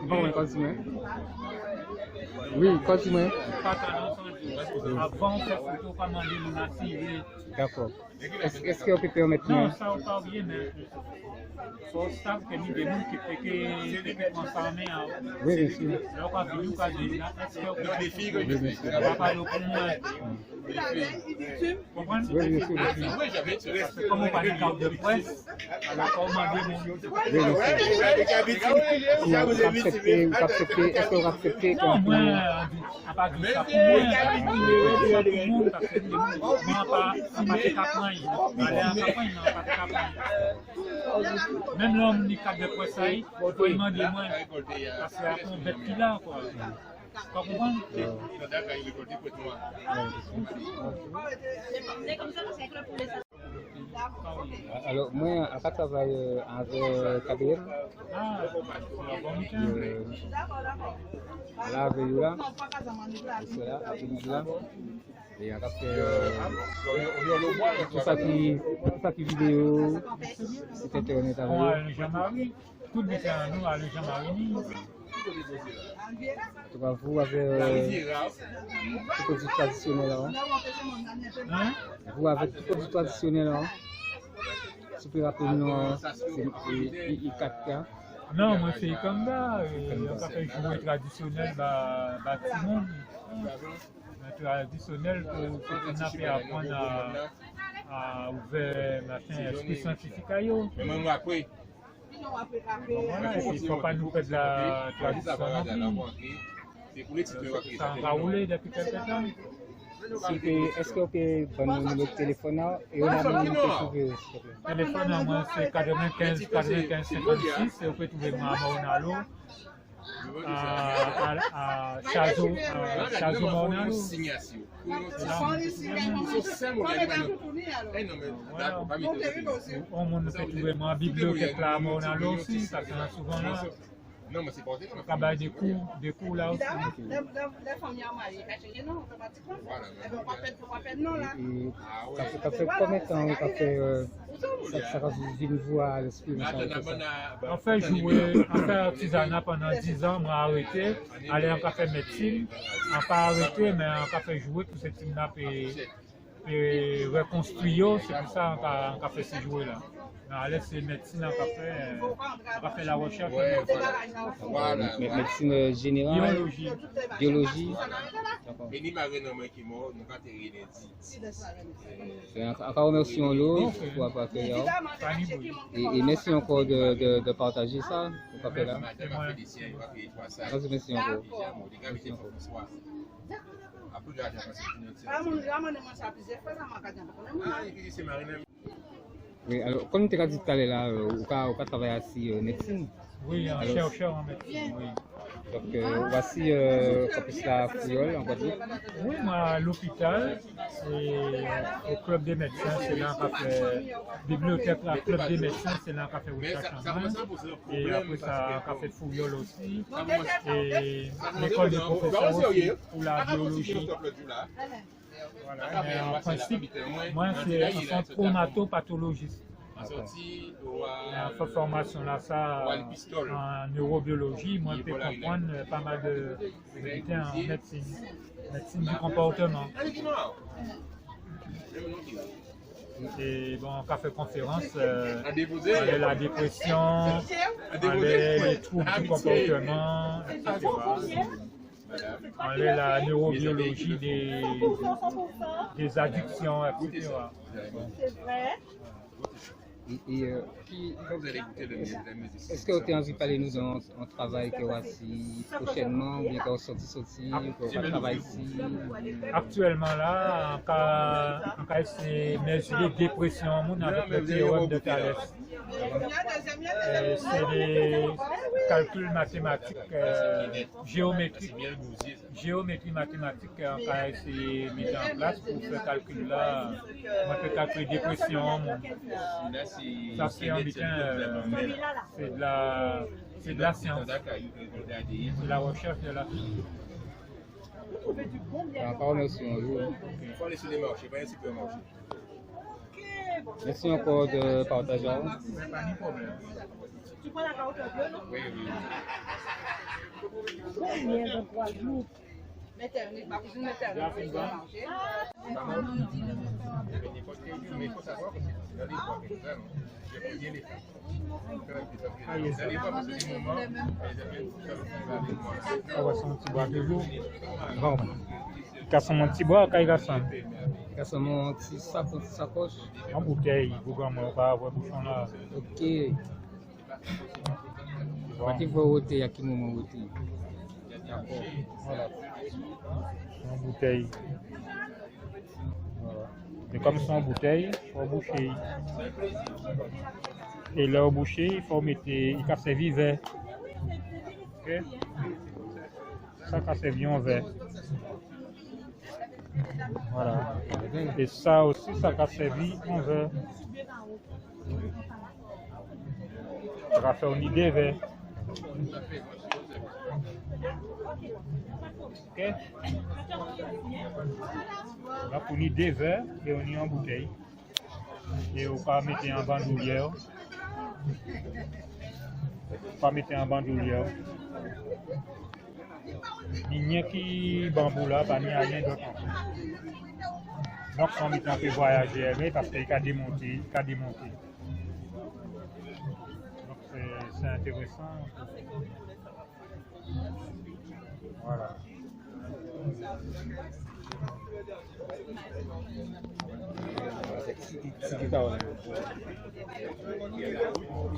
[SPEAKER 4] Bon, continue. Oui, continue.
[SPEAKER 1] Avant, on fait photo, pas demander mon attiré.
[SPEAKER 4] D'accord. Est-ce qu'on peut permettre?
[SPEAKER 1] Non, ça va pas bien, mais il faut savoir que nous, des gens qui peuvent transformer en.
[SPEAKER 4] Oui, bien sûr.
[SPEAKER 1] Alors, quand nous, quand est-ce que
[SPEAKER 4] des filles, oui, bien sûr.
[SPEAKER 1] Ça va pas le pour moi. Vous comprenez?
[SPEAKER 4] Oui, bien sûr.
[SPEAKER 1] Parce que comme on parle de carte de presse, alors comment demander mon.
[SPEAKER 4] Oui, bien sûr. Est-ce que vous acceptez?
[SPEAKER 1] Non, moi, à part de ça, pour moi, parce que moi, pas de campagne. Aller en campagne, non, pas de campagne. Même l'homme ni carte de presse, il faut demander moins. Parce que c'est un bête qu'il a, quoi. Vous comprenez?
[SPEAKER 4] Alors, moi, je travaille avec KBM.
[SPEAKER 1] Ah,
[SPEAKER 4] là, avec là, cela, avec là. Et on a fait tout ça qui vidéo, c'est internet avec
[SPEAKER 1] nous. Le Jean-Marie, tout le temps, nous, à le Jean-Marie.
[SPEAKER 4] En tout cas, vous avez tout produit traditionnel là. Vous avez tout produit traditionnel là. Tu peux rappeler nous, c'est I4K.
[SPEAKER 1] Non, moi c'est comme ça. On fait jouer traditionnel, bâtiment. Traditionnel pour qu'on a pu apprendre à ouvrir l'esprit scientifique. Voilà, il ne faut pas nous faire de la tradition non plus. Ça va rouler depuis quelques temps.
[SPEAKER 4] Est-ce qu'on peut donner le numéro de téléphone et on a le numéro de trouver?
[SPEAKER 1] Le téléphone à moi c'est 95 55 56 et vous pouvez trouver moi à Maunalo. À Chazo Maunalo. On peut trouver moi à la bibliothèque là à Maunalo aussi, parce qu'on a souvent là.
[SPEAKER 21] Non, mais c'est pas
[SPEAKER 1] on travaille des cours là aussi.
[SPEAKER 21] Les familles mariées, non, automatiquement. On va faire non là.
[SPEAKER 4] Ça fait combien de temps qu'on fait ça va vivre vous à l'esprit?
[SPEAKER 1] On fait jouer, on fait artisanat pendant 10 ans, on a arrêté, aller en café médecine, on n'a pas arrêté, mais on a fait jouer tout ce team-là et reconstruire, c'est pour ça qu'on a fait ces jouets là. Allez, c'est médecine, on a fait la recherche.
[SPEAKER 4] Voilà. Médecine générale, biologie. Encore merci en l'eau pour pas faire. Et merci encore de partager ça. Pour pas faire là. Merci encore. Oui, alors, comme tu as dit tout à l'heure, on va travailler ici en médecine.
[SPEAKER 1] Oui, en chercheur en médecine, oui.
[SPEAKER 4] Donc, voici Campus La Fouillole en Guadeloupe.
[SPEAKER 1] Oui, moi, à l'hôpital, au club des médecins, c'est là qu'on fait bibliothèque, le club des médecins, c'est là qu'on fait recherche en main. Et après ça, on fait Fouillole aussi. Et l'école de professeurs aussi pour la biologie. Voilà. Mais en principe, moi, c'est un centre traumatopathologiste. En formation là, ça, en neurobiologie, moi, je peux comprendre pas mal de vérités en médecine du comportement. Et bon, on a fait conférence, la dépression, les troubles du comportement, etc. On est la neurobiologie des addictions, etc.
[SPEAKER 22] C'est vrai.
[SPEAKER 4] Est-ce que vous avez envie de parler nous en travail que voici prochainement ou bien qu'on sorti qu'on va travailler ici?
[SPEAKER 1] Actuellement là, on a essayé de mesurer la dépression avec le théorème de Thalès. C'est des calculs mathématiques, géométrie mathématique qu'on a essayé de mettre en place pour ce calcul-là. On peut calculer dépression. Ça, c'est un butin, c'est de la science, de la recherche de la science.
[SPEAKER 4] Merci un jour.
[SPEAKER 21] Il faut aller sur les marchés, pas un supermarché.
[SPEAKER 4] Merci encore de partager.
[SPEAKER 1] Pas de problème.
[SPEAKER 16] Tu prends la carotte bleue, non?
[SPEAKER 21] Oui.
[SPEAKER 16] Combien de 3 jours? Ma cousine m'éternelle.
[SPEAKER 21] Mais il faut savoir que c'est dans les bois que nous allons. J'ai pas bien les femmes. Dans les bois, parce que des moments,
[SPEAKER 1] Ah ouais, son petit bois de jour. Bon, quand son petit bois, quand il a son.
[SPEAKER 4] Quand son petit sacoche.
[SPEAKER 1] En bouteille, vous ne pas avoir bouchon là.
[SPEAKER 4] Ok. Quand il faut ôter, à quel moment ôter?
[SPEAKER 1] D'accord. Voilà. En bouteille. Voilà. Et comme c'est en bouteille, il faut boucher. Et là, au boucher, il faut mettre, il faut servir vert. Ok? Ça, ça servir en verre. Voilà. Et ça aussi, ça va servir en verre. Ça va faire une idée vert. Ok? Là, pour une idée vert, et on y en bouteille. Et on va mettre en bandoulière. Pas mettre en bandoulière. Il n'y a qui bambou là, il n'y a rien d'autre. Donc, on met un peu voyager parce qu'il a démonté. Donc, c'est intéressant. Voilà.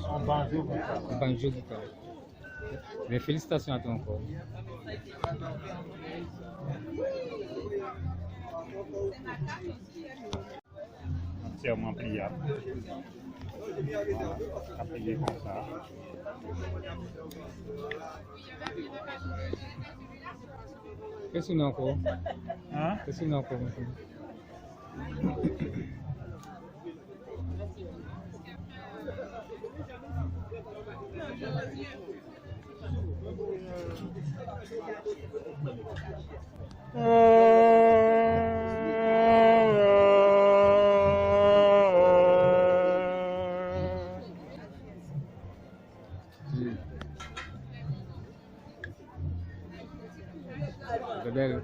[SPEAKER 1] En banjo guitare.
[SPEAKER 4] Banjo guitare. Mais félicitations à toi encore.
[SPEAKER 1] Entièrement pliable. À plier comme ça.
[SPEAKER 4] Qu'est-ce qu'on a encore?
[SPEAKER 1] Hein?
[SPEAKER 4] Qu'est-ce qu'on a encore? Belle.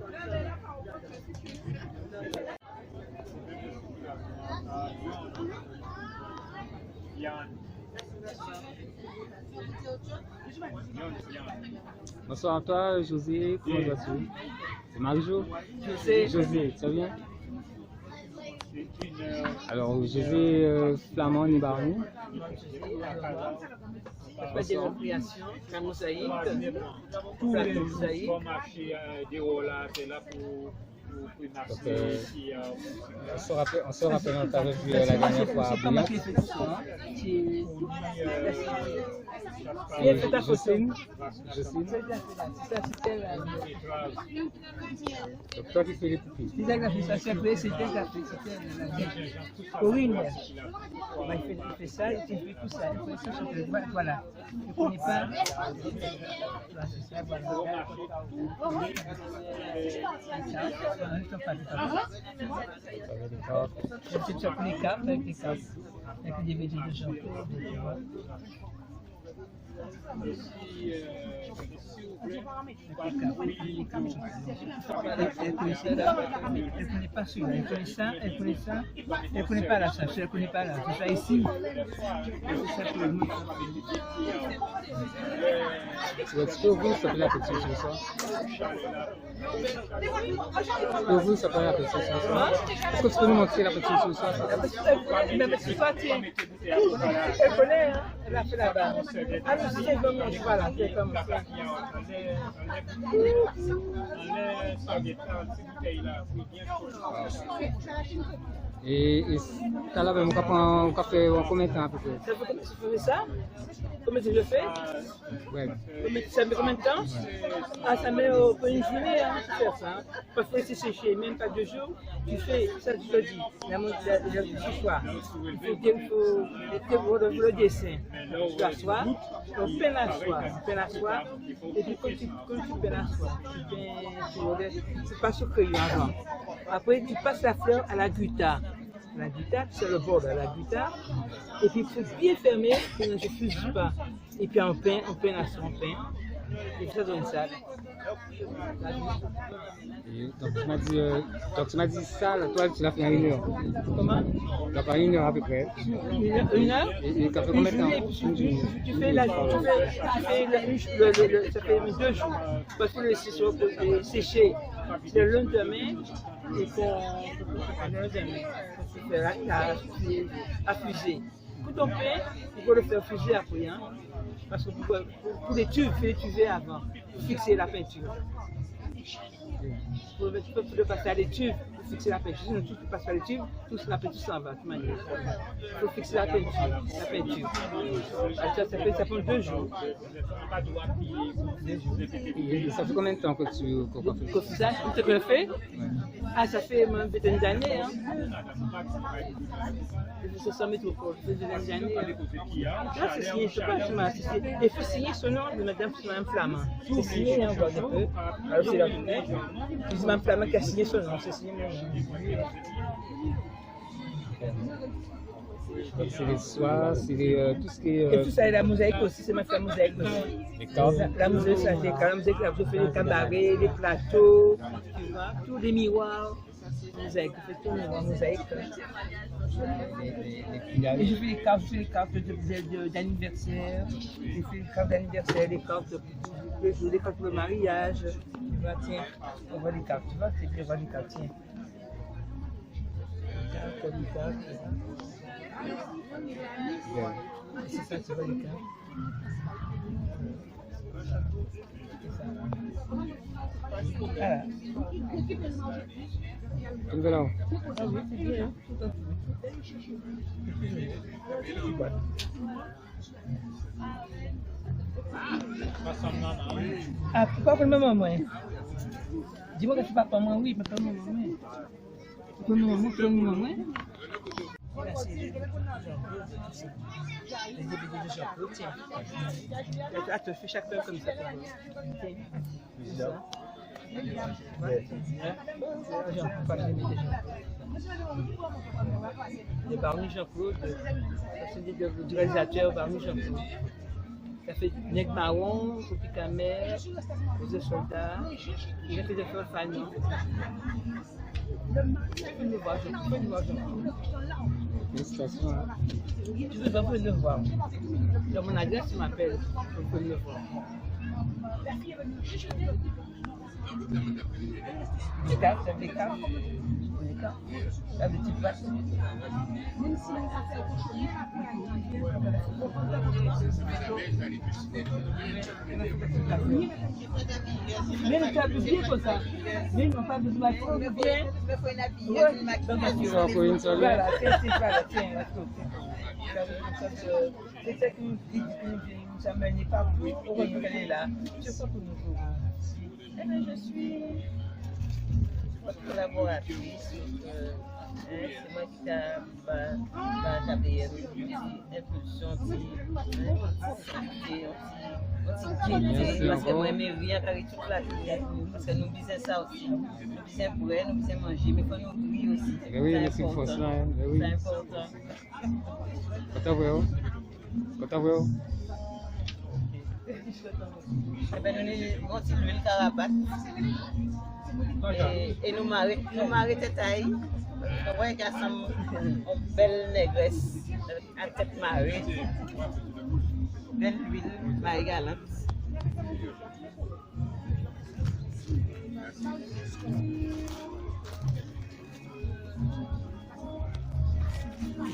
[SPEAKER 4] Bonsoir à toi, José. Comment vas-tu? C'est Marie-Jo? José, ça vient? Alors, José Flamand Nibarou.
[SPEAKER 5] Pas des recréations, la mosaïque,
[SPEAKER 1] tous les jours, marché des là, c'est là pour marcher.
[SPEAKER 4] On se rappelle, on t'a revu la dernière fois à Bouillon. Jocelyne. Donc toi qui fais les poupées.
[SPEAKER 5] C'est ça que la fait, c'était Corinne. Il fait ça, il fait tout ça. Voilà. Je ne connais pas. C'est ça, voilà. Le petit choc les câbles avec les câbles. Avec des végétaux de champignons. Elle connaît pas celui-là, elle connaît ça, elle connaît pas la sache, elle connaît pas là, c'est ça ici. C'est ça pour nous.
[SPEAKER 4] Tu peux ouvrir s'il te plaît la petite chose ça? Tu peux ouvrir s'il te plaît la petite chose ça? Est-ce que tu peux nous montrer la petite chose ça?
[SPEAKER 5] La petite fois, elle connaît, hein? Elle a fait là-bas. Ah, mais c'est comme on voit là, c'est comme ça.
[SPEAKER 4] Et ça là, on fait combien de temps à peu près?
[SPEAKER 5] Ça fait ça? Combien de temps je fais?
[SPEAKER 4] Ouais.
[SPEAKER 5] Ça met combien de temps? Ah, ça met une journée hein, pour faire ça. Parce que c'est séché, même pas 2 jours. Tu fais, ça tu te dis, ce soir. Il faut le dessin. Tu t'assois, tu peines à soie, et puis quand tu peines à soie, tu passes au crayon avant. Après, tu passes la fleur à la gutta. La gutta, c'est le bord de la gutta. Et puis, il faut bien fermer, que ne se fuse pas. Et puis, on peint à son pain. Et ça donne ça.
[SPEAKER 4] Donc, tu m'as dit ça, là, toi, tu l'as fait en 1 heure.
[SPEAKER 5] Comment?
[SPEAKER 4] Tu l'as fait en 1 heure à peu près.
[SPEAKER 5] 1 heure?
[SPEAKER 4] Et ça fait combien de temps?
[SPEAKER 5] Tu fais ça fait 2 jours. Parce que c'est séché le lendemain et le lendemain. Tu fais à fuser. Pour ton pain, il faut le faire fuser après. Hein? Parce que pour les tubes, il faut les tuber avant, pour fixer la peinture. Tu peux le passer à les tubes pour fixer la peinture. Sinon, tu passes à les tubes, la peinture s'en va. Il faut fixer la peinture. Ça prend 2 jours.
[SPEAKER 4] Et ça fait combien de temps que tu
[SPEAKER 5] fais ça? Tu te fais? Ah, ça fait une vingtaine d'années. Hein? C'est ça, mais tout court. Ça fait une vingtaine d'années. Là, c'est signé, je sais pas, il faut signer son nom de Madame Flamand. C'est signé, on voit un peu. Alors, c'est la c'est Madame Flamand qui a signé son nom, c'est signé mon nom.
[SPEAKER 4] Donc c'est les soies, c'est tout ce qui est...
[SPEAKER 5] Et tout ça, et la mosaïque aussi, c'est ma femme mosaïque aussi.
[SPEAKER 4] Les cartes.
[SPEAKER 5] La mosaïque, ça c'est la mosaïque, je fais les cabarets, les plateaux, tu vois, tous les miroirs. Mosaïque, je fais tout le miroir mosaïque. Et je fais les cartes d'anniversaire, je fais les cartes d'anniversaire, les cartes pour le mariage. Tu vois, tiens, on voit les cartes, tu vois, c'est on voit les cartes, tiens. C'est ça, tu vois les cartes. Voilà.
[SPEAKER 4] Comme ça là.
[SPEAKER 5] Ah oui, c'est bien. Ah, pourquoi pour le moment, moi? Dis-moi que tu parles pas moi, oui, mais pas pour le moment. Pour le moment, Là, c'est les débits de Jean-Claude, tiens. Là, tu fais chaque peur comme ça. De Barney Jean-Claude, c'est du réalisateur Barney Jean-Claude. Ça fait Nègre Marron, Copi Camer, les soldats, il a fait des fleurs Fanny. Tu peux le voir Jean-Claude.
[SPEAKER 4] Félicitations.
[SPEAKER 5] Tu peux pas le voir. Dans mon adresse, tu m'appelles, tu peux le voir. Les cartes, ça fait des cartes. Là, des petites pattes. Mais le câble bien comme ça. Mais ils n'ont pas besoin de bien. Voilà, tiens, c'est ça qui nous amène pas pour qu'elle est là. Je sais pas pour nous. Je suis votre collaboratrice. C'est moi qui t'ai impulsion, parce que moi, je viens avec toute la vie, parce que nous disons ça aussi. Nous disons pour elle, nous disons manger, mais il faut nous briller aussi.
[SPEAKER 4] C'est important. C'est
[SPEAKER 5] important.
[SPEAKER 4] Quand t'as vu?
[SPEAKER 5] Eh bien, nous avons l'huile carapate et nous marrer tête à nous voyons qu'il y a une belle négresse à tête marée, belle huile marée galante.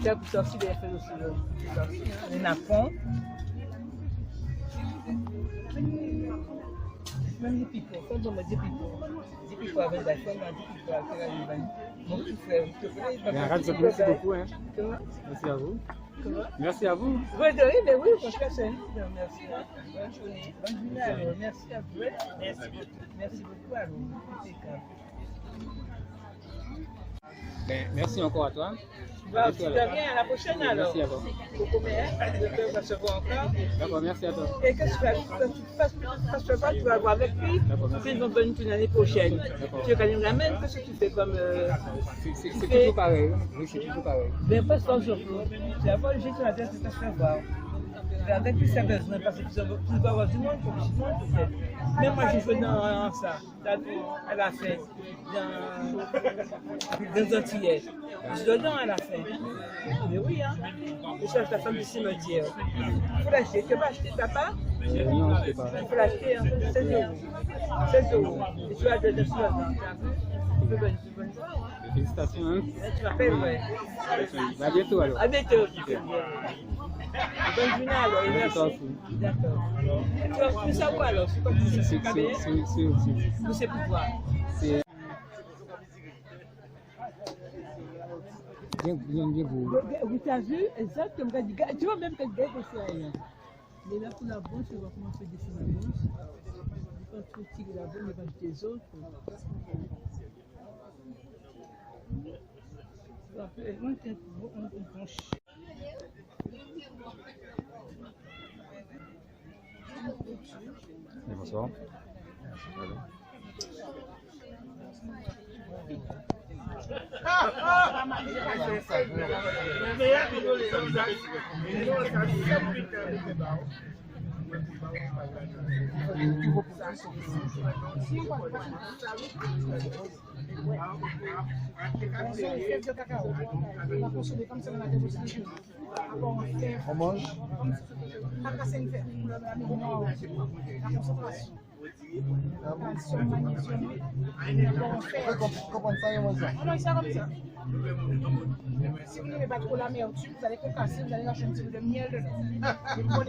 [SPEAKER 5] Tu as sorti des effets aussi, les napons. même les pipeaux, quand on me dit pipeaux avec la femme, des pipeaux avec mon petit frère.
[SPEAKER 4] Merci beaucoup. Hein. Merci à vous.
[SPEAKER 5] Comment?
[SPEAKER 4] Merci à vous.
[SPEAKER 5] Oui, de rien, mais oui, franchement, c'est un merci. Bonne journée. Bonne journée alors. Merci à vous. Merci beaucoup à vous.
[SPEAKER 4] Ben, merci encore à toi.
[SPEAKER 5] Bah, de rien, à la prochaine alors.
[SPEAKER 4] Merci à toi.
[SPEAKER 5] On va se voir encore.
[SPEAKER 4] D'accord, merci à toi.
[SPEAKER 5] Et qu'est-ce que tu fais? Quand tu passes pas, tu vas voir avec lui. Puis ils vont venir l'année prochaine. Tu veux qu'elle nous ramène? Qu'est-ce que tu fais comme.
[SPEAKER 4] C'est toujours pareil. Oui, c'est toujours pareil.
[SPEAKER 5] Mais pas sans surtout. Tu vas voir le jeter sur la tête, c'est ce que tu vas voir. Avec plus sérieusement, parce que tu vas avoir du monde pour tout le monde, peut-être. Même moi, j'ai fait dans ça. Elle a fait dans Antillais. Dedans, elle a fait. Mais oui, hein. Je cherche la femme du cimetière. Il faut l'acheter. Tu vas acheter, t'as pas?
[SPEAKER 4] Non, je ne sais pas.
[SPEAKER 5] Il faut l'acheter, hein. 16 €. 16 €. Et tu vas de dessus là-dedans.
[SPEAKER 4] Félicitations. Hein.
[SPEAKER 5] Tu m'appelles, ouais.
[SPEAKER 4] À bientôt alors.
[SPEAKER 5] À bientôt. Bonne journée alors, et merci. D'accord. Tu vas plus savoir alors, c'est comme tu sais, Vous c'est pouvoir.
[SPEAKER 4] C'est bien beau.
[SPEAKER 5] Vous t'as vu, exactement. Tu vois même que le gars est rien. Mais là pour la bouche, on va commencer à dessiner la bouche. Quand tu tires la bouche, on va ajouter les autres.
[SPEAKER 4] Bonsoir.
[SPEAKER 2] On mange. Comment ça, on mange ça?
[SPEAKER 16] On mange ça comme ça. Si vous n'aimez pas trop l'amertume, vous allez casser, vous allez lâcher un petit peu de miel dedans. Pour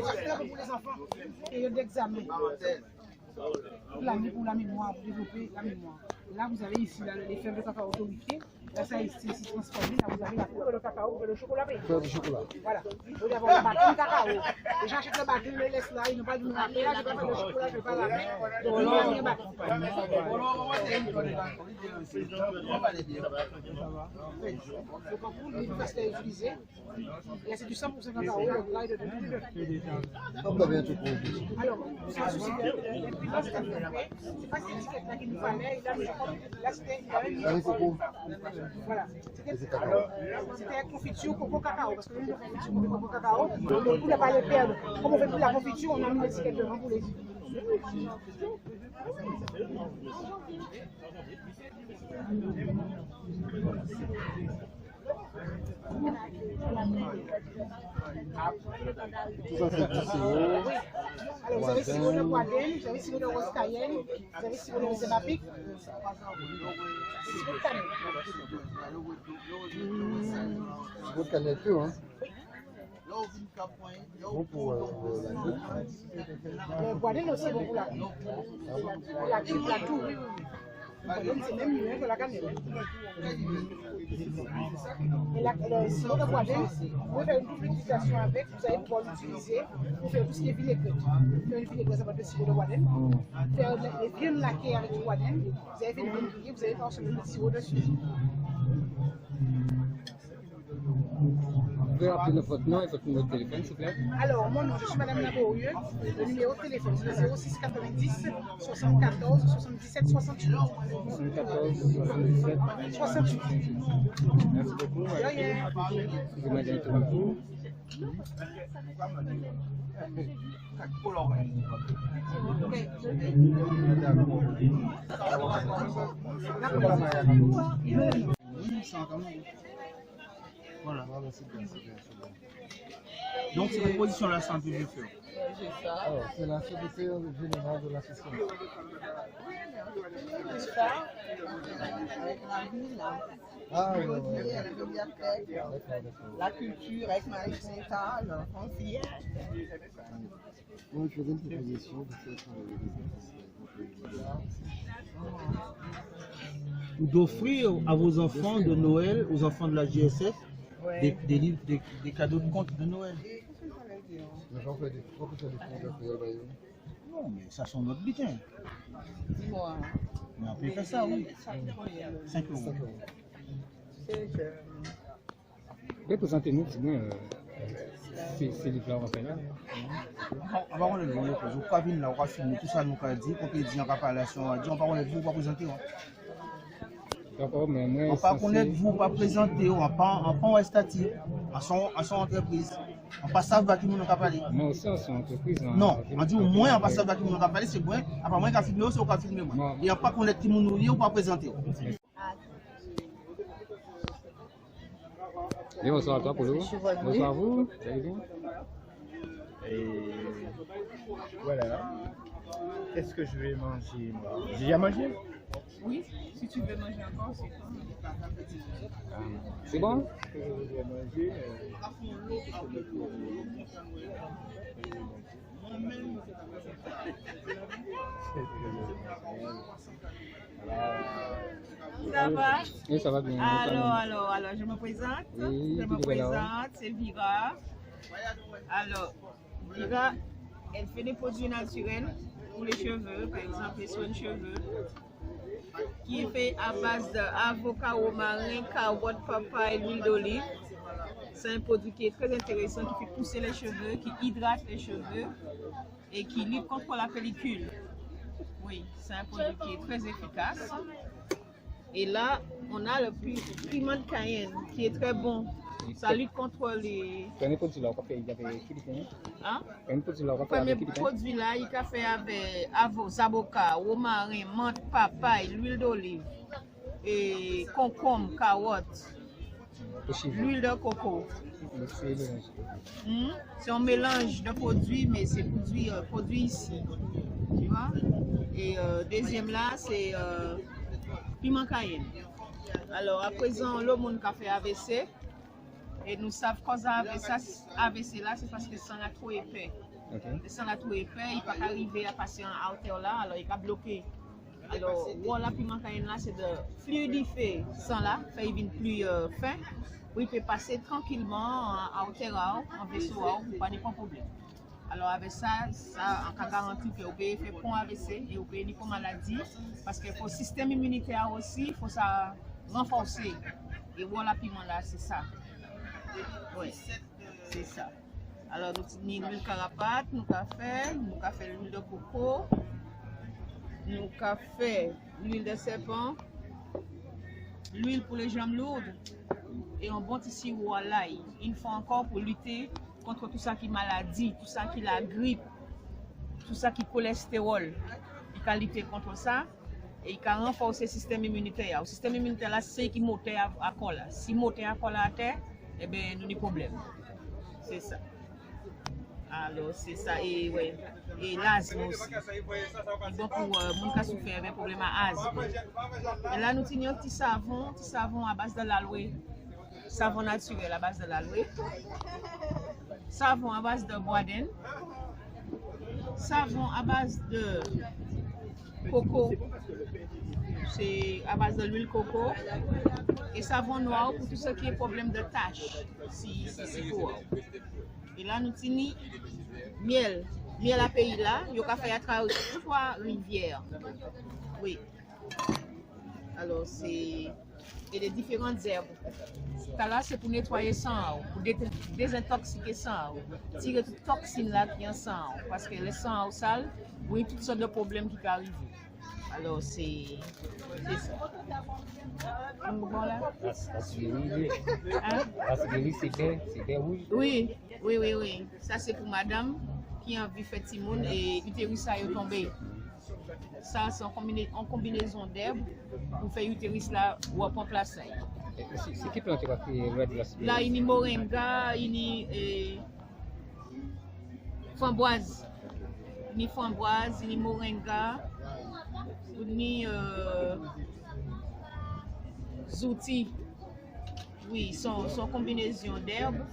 [SPEAKER 16] les enfants, période d'examen. Pour la mémoire, pour développer la mémoire. Là, vous avez ici les fèves de cacao torréfiées. Là, ça ici transformé. Là, vous avez la poudre de cacao et le chocolat.
[SPEAKER 2] Fleur de chocolat.
[SPEAKER 16] Voilà. Vous avez le bâton de cacao. Les gens achètent le bâton, ils le laissent là, ils n'ont pas de nous rappeler. Là, je ne vais pas faire le chocolat, je ne vais pas laver. Donc, le dernier bâton. Le concours, il faut rester utilisé. Et là, c'est du 100% cacao, le gras est de 2.
[SPEAKER 2] Comme vous avez un truc pour vous.
[SPEAKER 16] Alors, c'est un souci. C'est pas cette étiquette-là qu'il nous fallait. Là, c'était. Voilà. C'était confiture coco cacao. Parce que nous, la confiture coco cacao, donc pour ne pas les perdre. Comme on fait plus la confiture, on a mis l'étiquette devant pour les dire.
[SPEAKER 2] Tout ça, c'est du sirop.
[SPEAKER 16] Alors, vous avez sirop de guadène, vous avez sirop de rose cayenne, vous avez sirop de rosé bapic, sirop de cannelle.
[SPEAKER 2] Sirop de cannelle pur, hein? Bon pour la nuit.
[SPEAKER 16] Le guadène aussi, bon pour la nuit. Pour la nuit, pour la toux, oui. C'est même mieux que la cannelle. Et le sirop de guadène, vous pouvez faire une double utilisation avec, vous allez pouvoir l'utiliser pour faire tout ce qui est vinaigrette. Faire une vinaigrette avec le sirop de guadène. Faire les graines laquées avec du guadène. Vous avez fait une vinaigrette, vous allez faire ce petit sirop dessus.
[SPEAKER 4] Vous pouvez rappeler votre nom et votre numéro de téléphone, s'il vous plaît?
[SPEAKER 16] Alors, mon nom, je suis Madame Laborieux. Le numéro de téléphone, c'est 06 90 74 77 68.
[SPEAKER 4] 74 77
[SPEAKER 16] 68.
[SPEAKER 4] Merci beaucoup. Excusez-moi d'interrompre.
[SPEAKER 21] Voilà. Donc c'est la position de la santé du feu.
[SPEAKER 2] C'est la secrétaire générale de l'association. Ah oui,
[SPEAKER 14] la culture avec Marie Chantal, en
[SPEAKER 2] oui, je fais une proposition de faire
[SPEAKER 6] d'offrir à vos enfants de Noël, aux enfants de la JSF, des livres, des cadeaux de contes de Noël. Non, mais ça sont notre butin.
[SPEAKER 23] Dis-moi.
[SPEAKER 6] Mais on peut faire ça, oui. 5 euros.
[SPEAKER 4] Représentez-nous, dis-moi, c'est livres-là, on va faire là.
[SPEAKER 6] On va le voir, on va venir là, on va filmer tout ça, nous on dit, qu'on peut dire, on va parler, on va dire, on va connaître vous, on va présenter.
[SPEAKER 4] D'accord, mais moi.
[SPEAKER 6] On va pas connaître vous, on va présenter, on va pas statique, en son entreprise. On passe à qui nous pas parler.
[SPEAKER 4] Moi aussi, en son entreprise.
[SPEAKER 6] Non, on dit au moins on passe à qui nous pas parler, c'est bon. Après moi, on va filmer aussi, on va filmer. Et on va pas connaître qui nous ou pas présenter.
[SPEAKER 4] Et bonsoir à toi, Polo. Bonsoir à vous. Vous allez bien?
[SPEAKER 8] Et voilà. Qu'est-ce que je vais manger? J'ai déjà mangé?
[SPEAKER 23] Oui, si tu veux manger encore, c'est bon.
[SPEAKER 4] C'est bon?
[SPEAKER 8] Je vais manger.
[SPEAKER 23] Ça va?
[SPEAKER 4] Oui, ça va bien.
[SPEAKER 23] Alors, je me présente.
[SPEAKER 4] Oui,
[SPEAKER 23] je me présente, c'est Vira. Alors, Vira, elle fait des produits naturels pour les cheveux, par exemple les soins de cheveux, qui est fait à base d'avocat, romarin, carotte, papaye, l'huile d'olive. C'est un produit qui est très intéressant, qui fait pousser les cheveux, qui hydrate les cheveux et qui lutte contre la pellicule. Oui, c'est un produit qui est très efficace. Et là, on a le piment de Cayenne qui est très bon. Ça lutte contre les...
[SPEAKER 4] Premier produit là, on fait avec qui?
[SPEAKER 23] Hein?
[SPEAKER 4] Premier produit là, on fait
[SPEAKER 23] avec
[SPEAKER 4] qui?
[SPEAKER 23] Produit là, il a fait avec avocats, romarin, menthe, papaye, l'huile d'olive, et concombre, carotte, l'huile de coco. C'est un mélange de produits, mais c'est produit ici. Tu vois? Et deuxième là, c'est piment Cayenne. Alors à présent, le monde qui a fait AVC, et nous savons cause AVC là, c'est parce que le sang est trop épais. Le sang est trop épais, il ne peut pas arriver à passer en hauteur là, alors il est bloqué. Alors, voilà, piment Cayenne là, c'est de fluidifier le sang là, faire qu'il plus fin, où il peut passer tranquillement en hauteur, en vaisseau, pour pas de problème. Alors avec ça, on peut garantir que vous pouvez faire pour AVC et vous pouvez faire pour maladie, parce que pour le système immunitaire aussi, il faut ça renforcer. Et voilà, piment là, c'est ça. Oui, c'est ça. Alors nous avons l'huile carapate, nous avons fait l'huile de coco, nous avons fait l'huile de serpent, l'huile pour les jambes lourdes et un bon petit sirop à l'ail. Une fois encore pour lutter contre tout ça qui est maladie, tout ça qui est la grippe, tout ça qui est cholestérol. Il peut lutter contre ça et il peut renforcer le système immunitaire. Le système immunitaire là, c'est qui monte à colle. Si monte à colle à terre, eh bien nous avons des problèmes. C'est ça. Alors c'est ça. Et ouais. Et l'asthme aussi. Donc pour les gens qui souffrent d'un problème à asthme. Et là nous avons un petit savon à base de l'aloe. Savon naturel à base de l'aloe. Savon à base de bois d'Inde, savon à base de coco, c'est à base de l'huile coco, et savon noir pour tout ce qui est problème de taches, si pour. Et là nous avons miel à pays là, il y a fait à travers 3 rivières. Oui. Alors c'est et les différentes herbes. Là, c'est pour nettoyer le sang, pour désintoxiquer le sang, tirer toute toxine là qui est en sang, parce que le sang sale, oui, toutes sortes de problèmes qui peuvent arriver. Alors, c'est ça. Bon, là.
[SPEAKER 4] C'est rouge.
[SPEAKER 23] Oui. Ça, c'est pour madame qui a envie de faire Timoun et l'utérus a tombé. Ça, c'est en combinaison d'herbes pour faire l'utérus là ou en place.
[SPEAKER 4] C'est qui plante qui va faire
[SPEAKER 23] là, il y a moringa, il y a framboise. Il y a framboise, il y a moringa, il y a zouti. Oui, son combinaison d'herbes.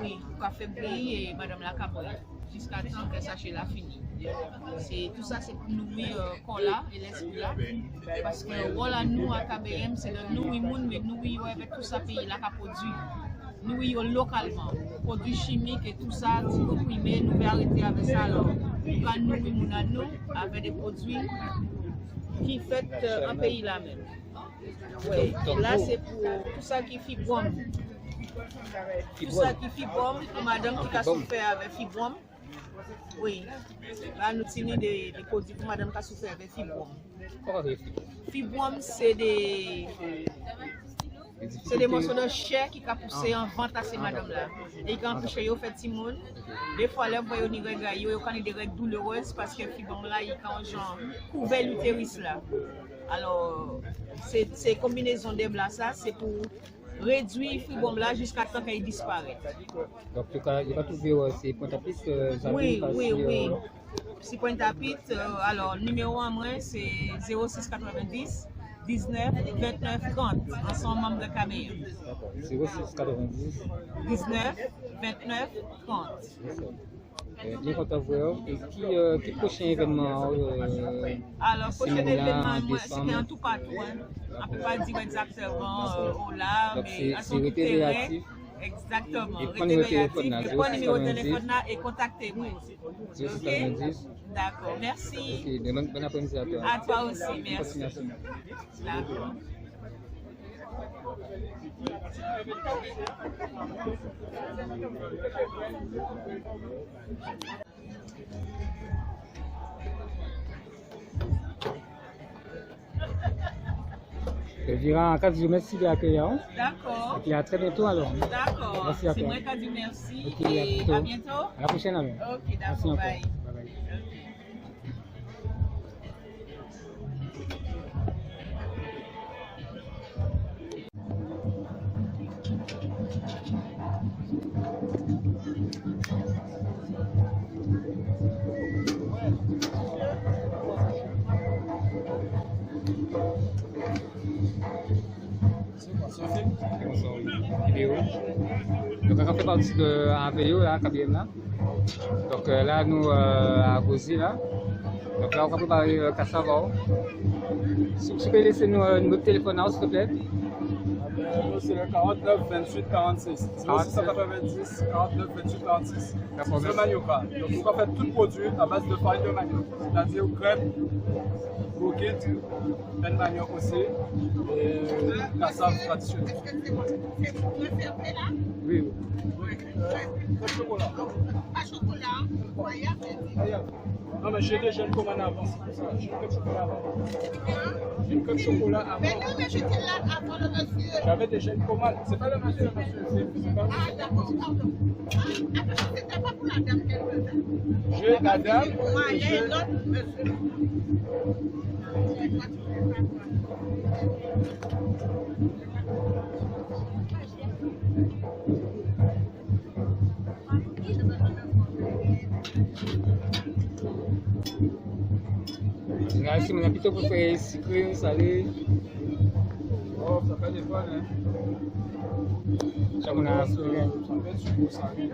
[SPEAKER 23] Oui, café brille et madame la cabrée. Jusqu'à temps que ça chez la fini. Tout ça, c'est pour nourrir le corps là et l'esprit là. Parce que voilà, nous à KBM, c'est de nourrir le monde, mais nourrir avec tout ça pays là qui produit. Nourrir localement, produits chimiques et tout ça, si vous comprimez, nous pouvons arrêter avec ça. Alors, quand nous nourrir avec des produits qui fait un pays là même. Oui, là c'est pour tout ça qui est fibrome. Tout ça qui est fibrome, pour madame qui a souffert avec fibrome. Oui, là nous tenons des produits pour madame qui a souffert avec fibrome. Fibrome, c'est des morceaux de chair qui ont poussé en vente à ces madames-là. Et quand on fait petit monde, des fois, là, vous voyez, on a des règles douloureuses parce que le fibrome-là, il a genre couvert l'utérus là. Alors, ces combinaisons de blancs, ça, c'est pour réduire le fibrome-là jusqu'à temps qu'il disparaît.
[SPEAKER 4] Donc, il va trouver ces Pointe-à-Pitre.
[SPEAKER 23] Oui. Si Pointe-à-Pitre, alors, numéro 1, c'est 0690. 19 29 30 ensemble membre de KBM.
[SPEAKER 4] 06 90
[SPEAKER 23] 19 29 30.
[SPEAKER 4] Bien content de voir. Et qui prochain événement
[SPEAKER 23] alors, prochain événement, c'était un tout partout. On ne peut pas dire exactement là, mais à son tout terrain. Exactement.
[SPEAKER 4] Et prenez votre téléphone là.
[SPEAKER 23] Prenez numéro de téléphone là et contactez-moi.
[SPEAKER 4] 06
[SPEAKER 23] D'accord, merci.
[SPEAKER 4] Ok, bon après-midi à toi.
[SPEAKER 23] À toi aussi, merci. D'accord.
[SPEAKER 4] Vira, merci de l'accueil.
[SPEAKER 23] D'accord.
[SPEAKER 4] Et puis à très bientôt alors.
[SPEAKER 23] D'accord.
[SPEAKER 4] Merci à toi.
[SPEAKER 23] C'est moi qui ai dit merci.
[SPEAKER 4] Okay,
[SPEAKER 23] et à bientôt.
[SPEAKER 4] À la prochaine alors.
[SPEAKER 23] Ok, d'accord. Bye.
[SPEAKER 4] Bye. Vidéo. Donc on fait partie de la vidéo là, KBM là. Donc là nous à Gosi là. Donc là on va préparer cassava. Si vous pouvez laisser nous notre téléphone s'il te plaît.
[SPEAKER 10] C'est le 49 28 46. 0690 49 28 46. C'est le manioca. Donc on va faire tout produit à base de farine de manioc. C'est-à-dire crème, croquette, pain de manioc aussi et cassave traditionnelle.
[SPEAKER 4] Oui.
[SPEAKER 10] Pas de chocolat.
[SPEAKER 14] Pas chocolat.
[SPEAKER 10] Non mais j'ai déjà une commande avant, c'est pour ça. J'ai une queue de chocolat avant. J'ai une queue de chocolat avant.
[SPEAKER 14] Mais non, mais j'étais là avant le monsieur.
[SPEAKER 10] J'avais déjà une commande. C'est pas le monsieur, c'est pas le monsieur.
[SPEAKER 14] Ah d'accord, pardon. C'était pas pour la dame qu'elle faisait.
[SPEAKER 10] J'ai la dame.
[SPEAKER 14] Moi, il y a un autre monsieur.
[SPEAKER 4] Si on a plutôt pour faire sucré, salé.
[SPEAKER 10] Oh, ça fait des fois, hein.
[SPEAKER 4] Ça, on a
[SPEAKER 10] ça fait sucré, salé.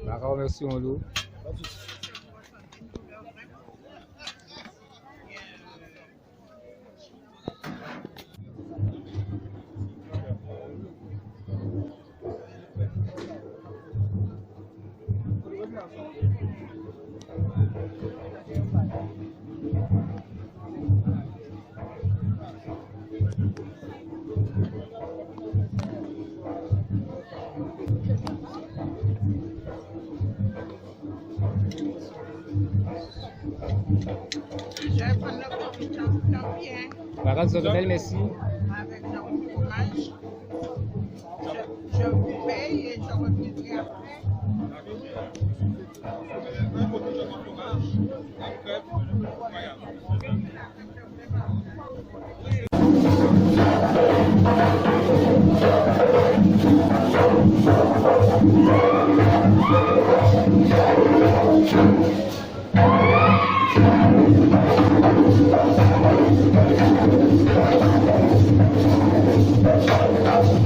[SPEAKER 4] D'accord, merci, on l'eau.
[SPEAKER 14] Je vais prendre le champion.
[SPEAKER 4] Voilà, vous avez merci.
[SPEAKER 14] Avec le fromage. Je vous paye et je reviendrai après.
[SPEAKER 11] Thank you.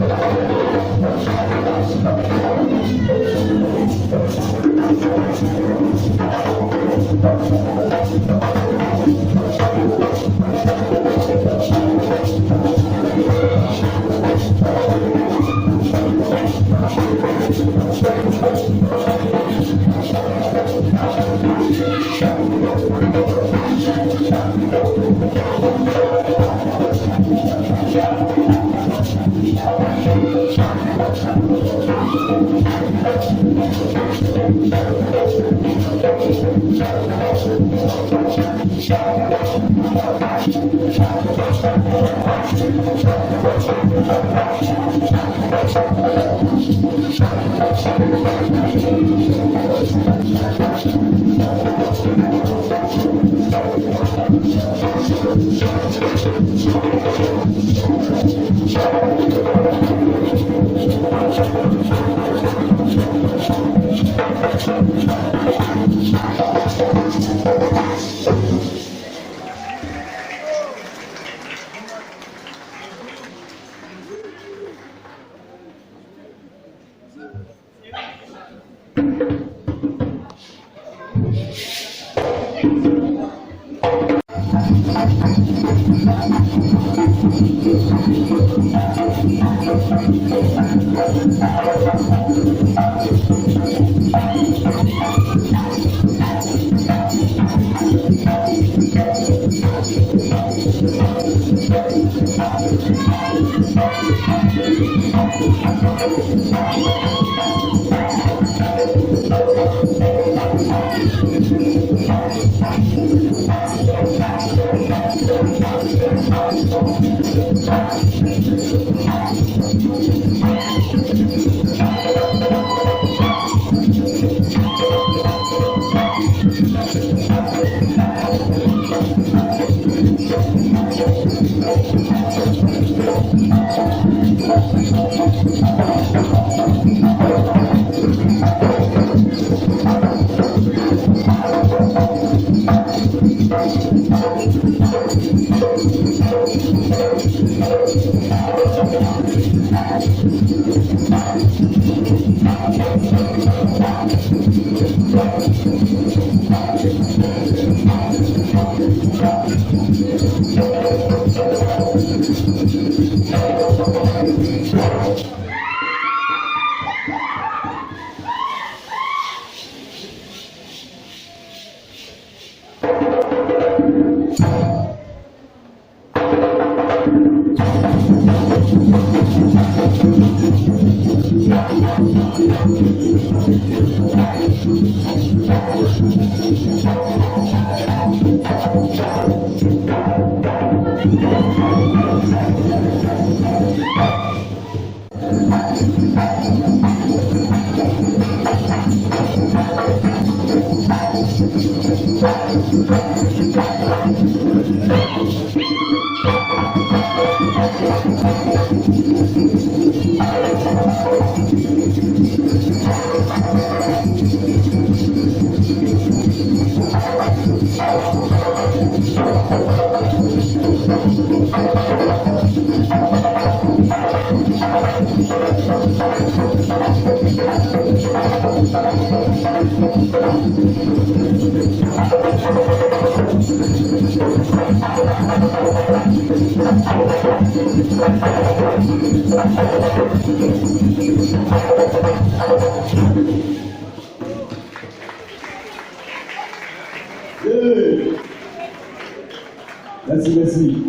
[SPEAKER 3] Merci, merci.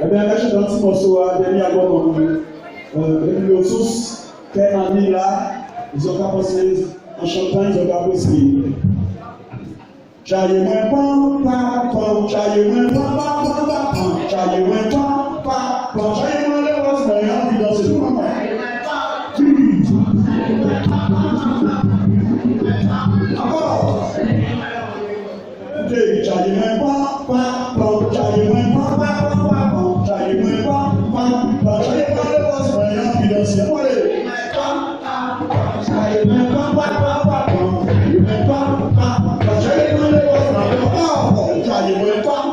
[SPEAKER 3] Eh bien, là, je suis dans ce morceau à dernier album. Les tous, quelle année là, ils ont commencé en chantant, ils ont commencé. J'aille moins pas, j'aille moins pas, j'aille moins pas, j'aille moins les roses, mais envie dans ce moment. Encore. J'aille moins pas, j'aille moins pas, j'aille moins pas, j'aille moins les roses, mais envie dans ce moment. J'aille moins pas,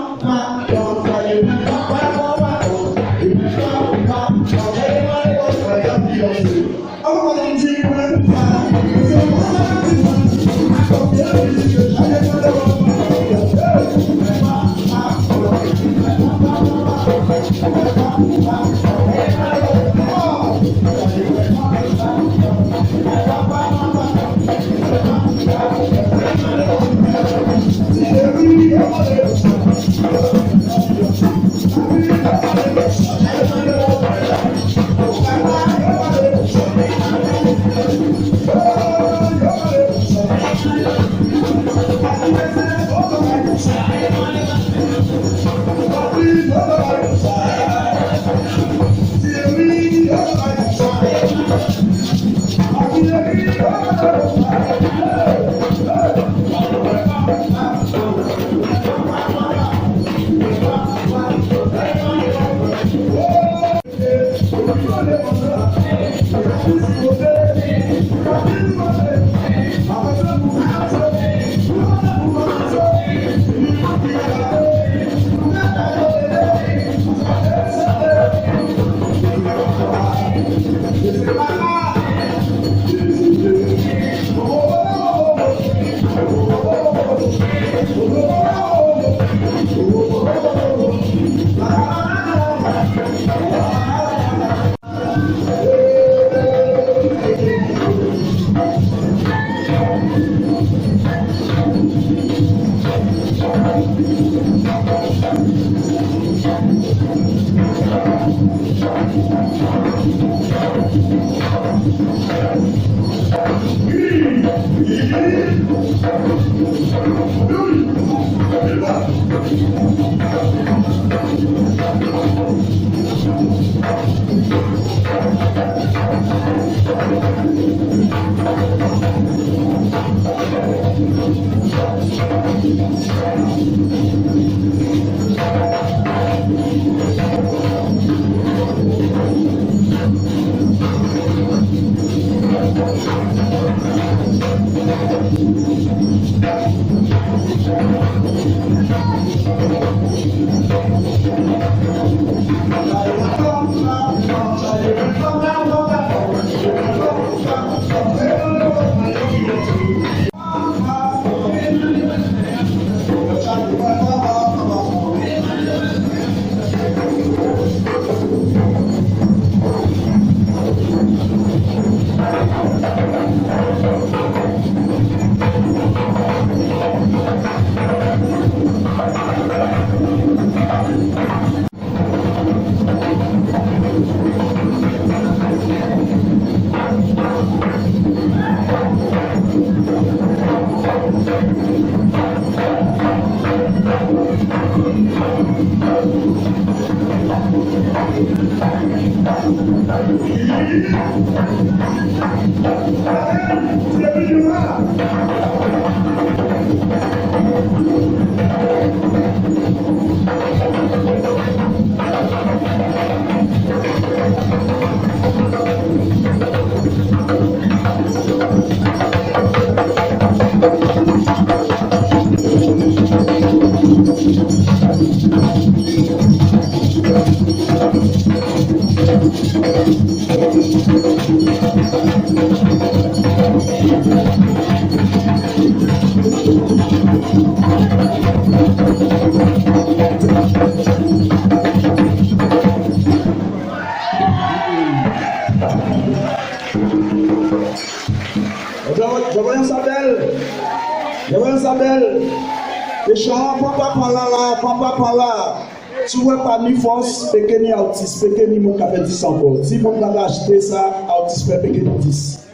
[SPEAKER 3] Tu vois pas ni force, péché ni autiste, péché ni mon capé 10 encore. Si mon gars a acheté ça, autiste fait péché 10.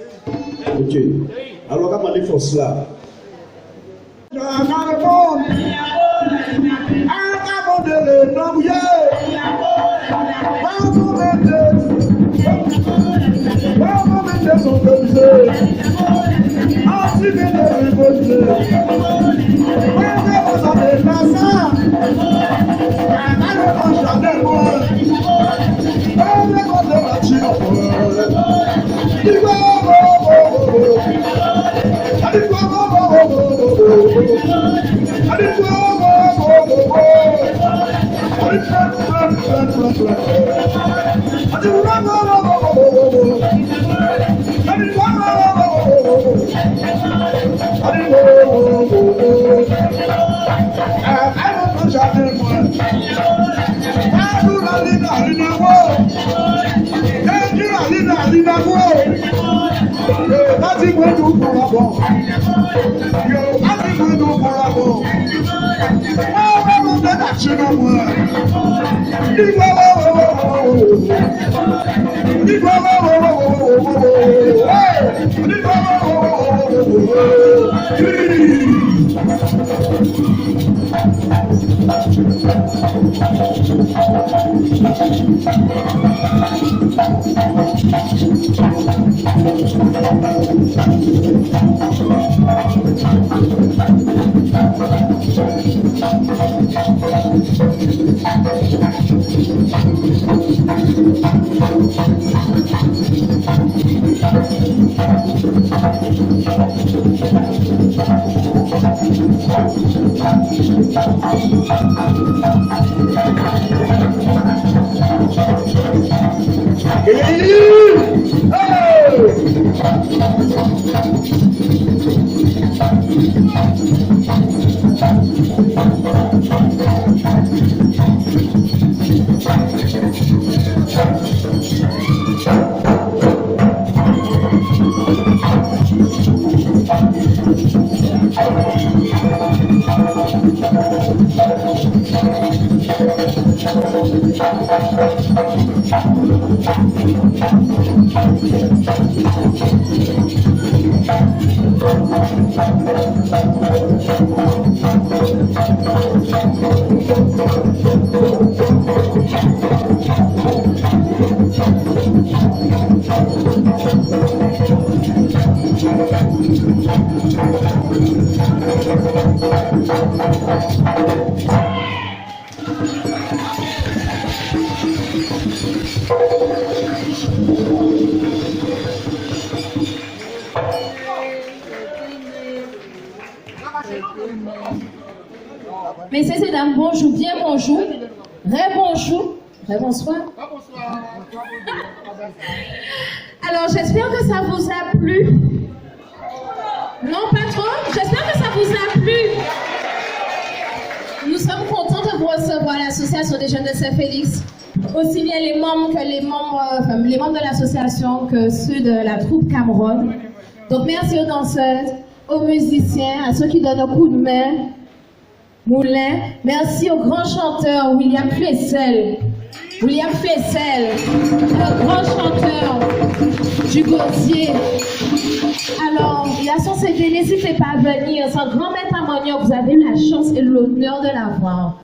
[SPEAKER 3] Ok. Alors, comment les forces là?
[SPEAKER 9] Messieurs et dames, bonjour, bien bonjour, bonjour, bonsoir. Alors, j'espère que ça vous a plu. Non, pas trop. J'espère que ça vous a plu. Nous sommes contents de vous recevoir à l'association des jeunes de Saint-Félix. Aussi bien les membres que les membres de l'association que ceux de la troupe Cameroun. Donc, merci aux danseuses, aux musiciens, à ceux qui donnent un coup de main. Moulin, merci au grand chanteur William Flessel. William Flessel, le grand chanteur du Gaudier. Alors, il a son CD, n'hésitez pas à venir. C'est un grand maître harmonium, vous avez la chance et l'honneur de l'avoir.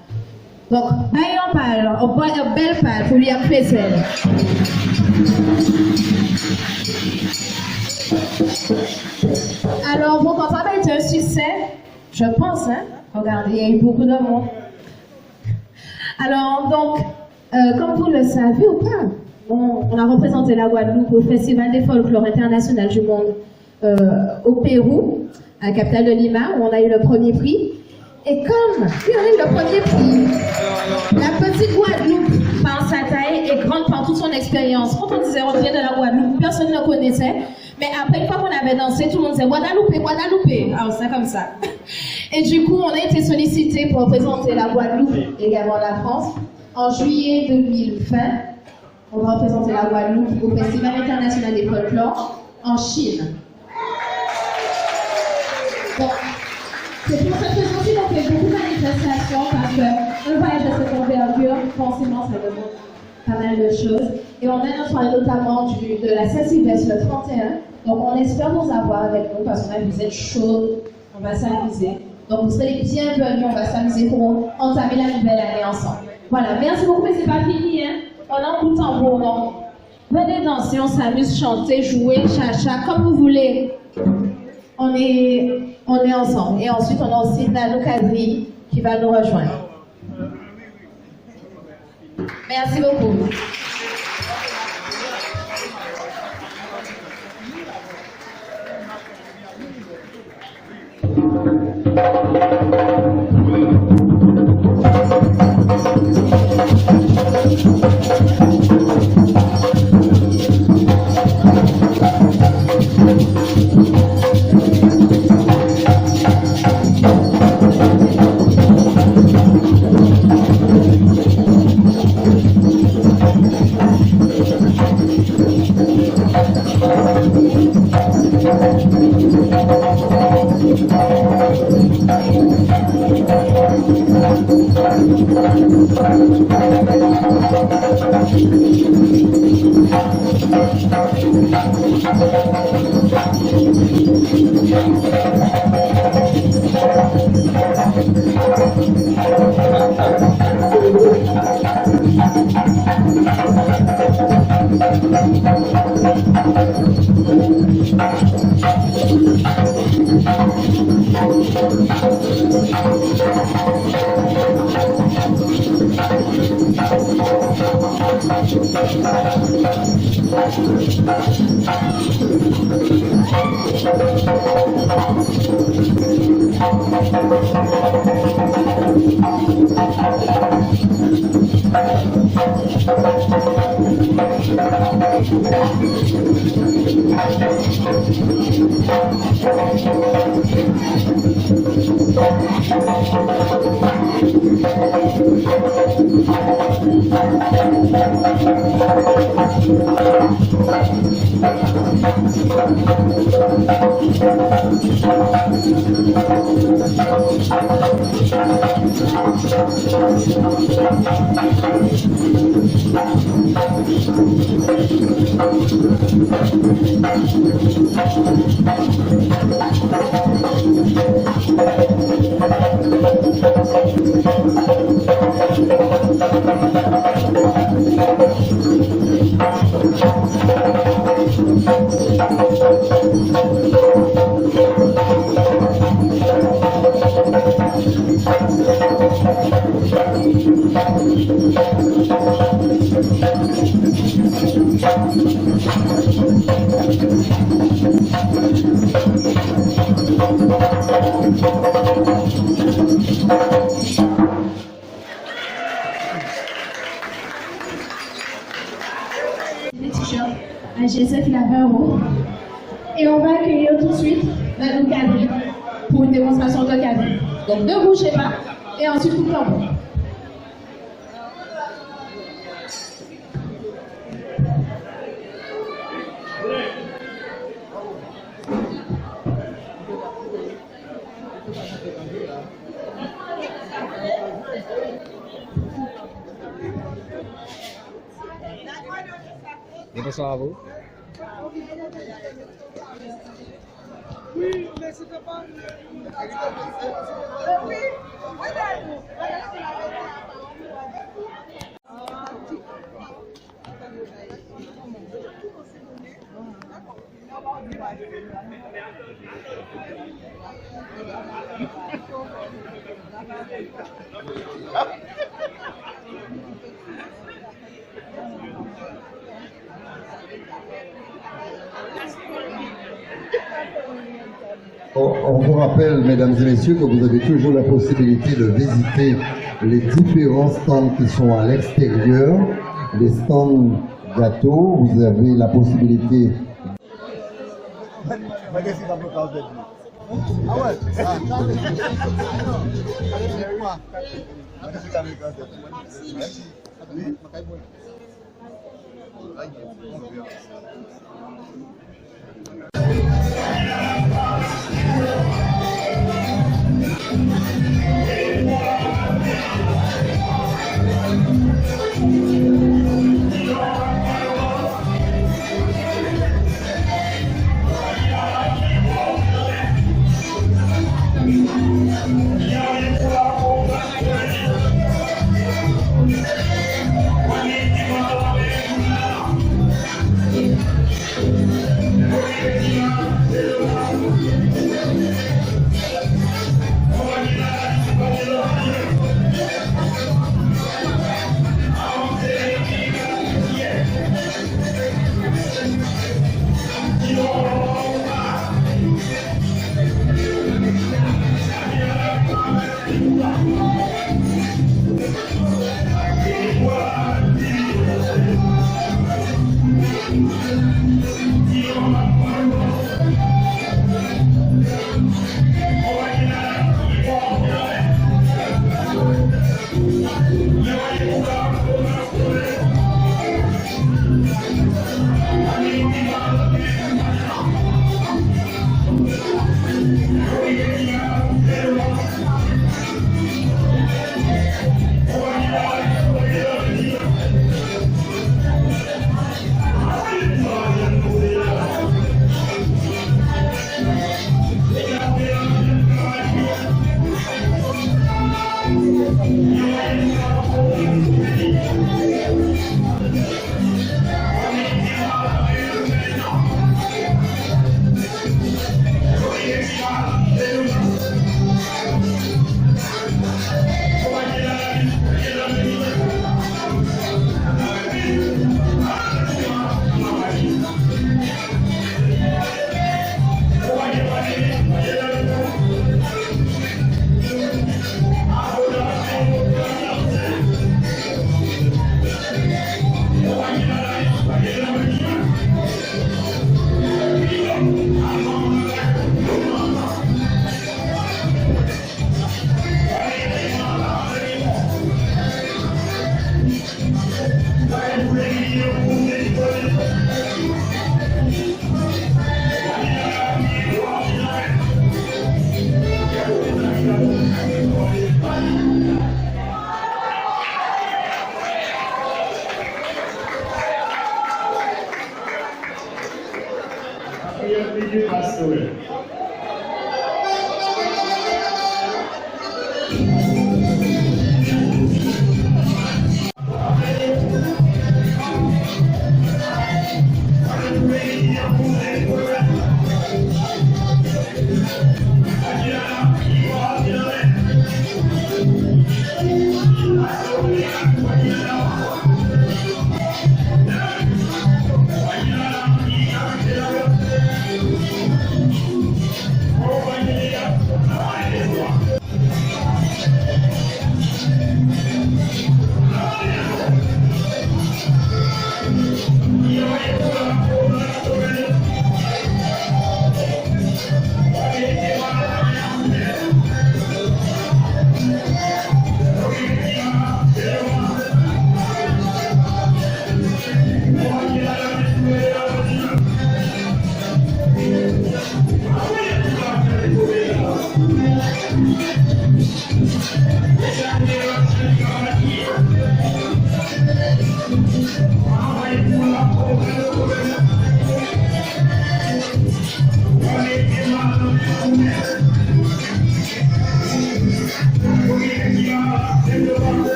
[SPEAKER 9] Donc, baillons pâle, on boit une belle pâle pour William Flessel. Alors, vos concerts va être un succès, je pense, hein? Regardez, il y a eu beaucoup de monde. Alors, donc, comme vous le savez ou pas, on a représenté la Guadeloupe au Festival des folklores international du monde au Pérou, à la capitale de Lima, où on a eu le premier prix. Et comme on a eu le premier prix, la petite Guadeloupe, par sa taille, est grande par toute son expérience. Quand on disait on vient de la Guadeloupe, personne ne connaissait. Mais après, une fois qu'on avait dansé, tout le monde disait Guadeloupe, Guadeloupe. Alors, c'est comme ça. Et du coup, on a été sollicité pour représenter la Guadeloupe, également la France. En juillet 2020, on va représenter la Guadeloupe au Festival international des folklores en Chine. Bon, c'est pour cette raison aussi qu'on fait beaucoup de manifestations parce qu'un voyage de cette envergure, forcément, ça demande pas mal de choses. Et on a notre soirée notamment de la Saint-Sylvestre le 31. Donc on espère vous avoir avec nous parce qu'on a vous êtes chauds, on va s'amuser. Donc vous serez les bienvenus, on va s'amuser pour entamer la nouvelle année ensemble. Voilà, merci beaucoup, mais c'est pas fini, hein. On a un coup de tambour, donc venez danser, on s'amuse, chanter, jouer, chacha, comme vous voulez. On est ensemble. Et ensuite on a aussi Nano Kadri qui va nous rejoindre. Merci beaucoup. G7 Lavero. Et on va accueillir tout de suite notre cadre pour une démonstration de cadre. Donc ne bougez pas et ensuite coup de tambour.
[SPEAKER 4] Et bonsoir à vous.
[SPEAKER 16] Oui, mais c'était pas.
[SPEAKER 11] On vous rappelle, mesdames et messieurs, que vous avez toujours la possibilité de visiter les différents stands qui sont à l'extérieur. Les stands gâteaux, vous avez la possibilité.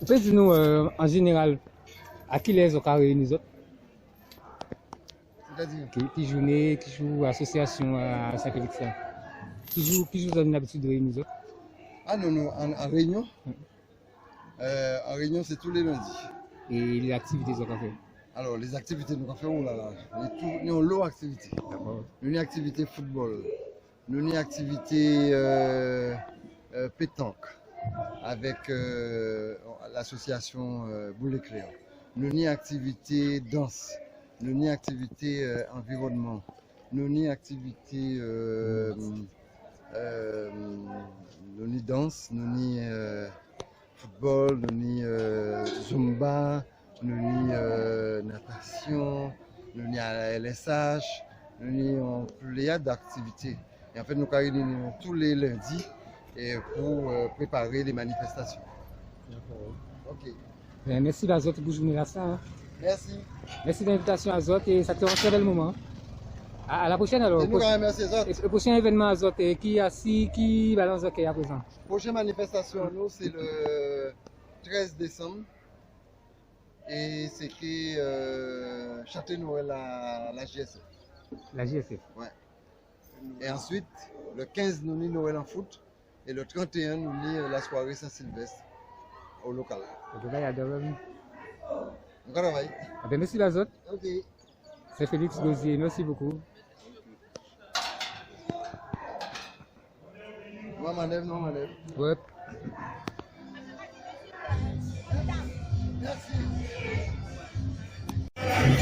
[SPEAKER 4] Vous pouvez dire-nous en général à qui les carrés nous autres?
[SPEAKER 12] C'est-à-dire
[SPEAKER 4] qui journée, qui joue association à Saint-Félix? Qui joue une habitude de nous autres?
[SPEAKER 12] Ah non, non, en réunion. En réunion, c'est tous les lundis.
[SPEAKER 4] Et les activités qu'on fait?
[SPEAKER 12] Alors, les activités nous fait, oh là là, nous avons l'eau activité. Nous avons activité football. Nous avons activité pétanque avec l'association Boule Éclair. Nous avons activité danse. Nous avons activité environnement. Nous avons activité nous avons danse, nous avons football, nous avons zumba, nous avons natation, nous avons LSH, nous avons pléiade d'activités. Et en fait, nous nous réunissons tous les lundis pour préparer les manifestations. Ok.
[SPEAKER 4] Merci Azot pour journée là ça.
[SPEAKER 12] Merci.
[SPEAKER 4] Merci de l'invitation Azot et ça te rend un très bel moment. À la prochaine alors.
[SPEAKER 12] Merci Azot.
[SPEAKER 4] Le prochain événement Azot qui balance à présent.
[SPEAKER 12] La prochaine manifestation nous c'est le 13 décembre et c'est que Château-Noël à la GSF.
[SPEAKER 4] La GSF.
[SPEAKER 12] Ouais. Et ensuite le 15 nous avons Noël en foot et le 31 nous avons la soirée Saint-Sylvestre au local. On travaille.
[SPEAKER 4] Merci Azot.
[SPEAKER 12] Ok.
[SPEAKER 4] C'est Félix Gosier, merci beaucoup.
[SPEAKER 12] Non, manève, non, manève.
[SPEAKER 4] Ouais.
[SPEAKER 12] Merci.
[SPEAKER 3] Thank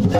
[SPEAKER 3] you.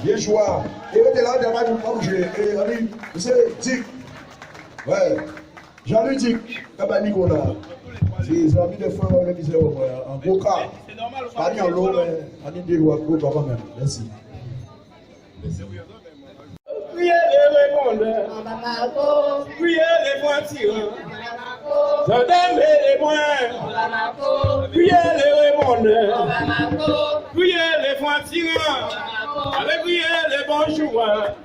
[SPEAKER 3] Bien joueur. Et on est là, derrière nous, comme je l'ai. Monsieur Dick. Ouais. Jean-Luc Dick. Kaba Nicolas. C'est les amis de frères organisés en gros cas. Pas ni en l'eau, mais on est des lois pour toi quand même. Merci.
[SPEAKER 13] Priez les répondeurs. Priez les points tirants. Je donne les points. Priez les répondeurs. Priez les points tirants. Allez prier les bons joueurs.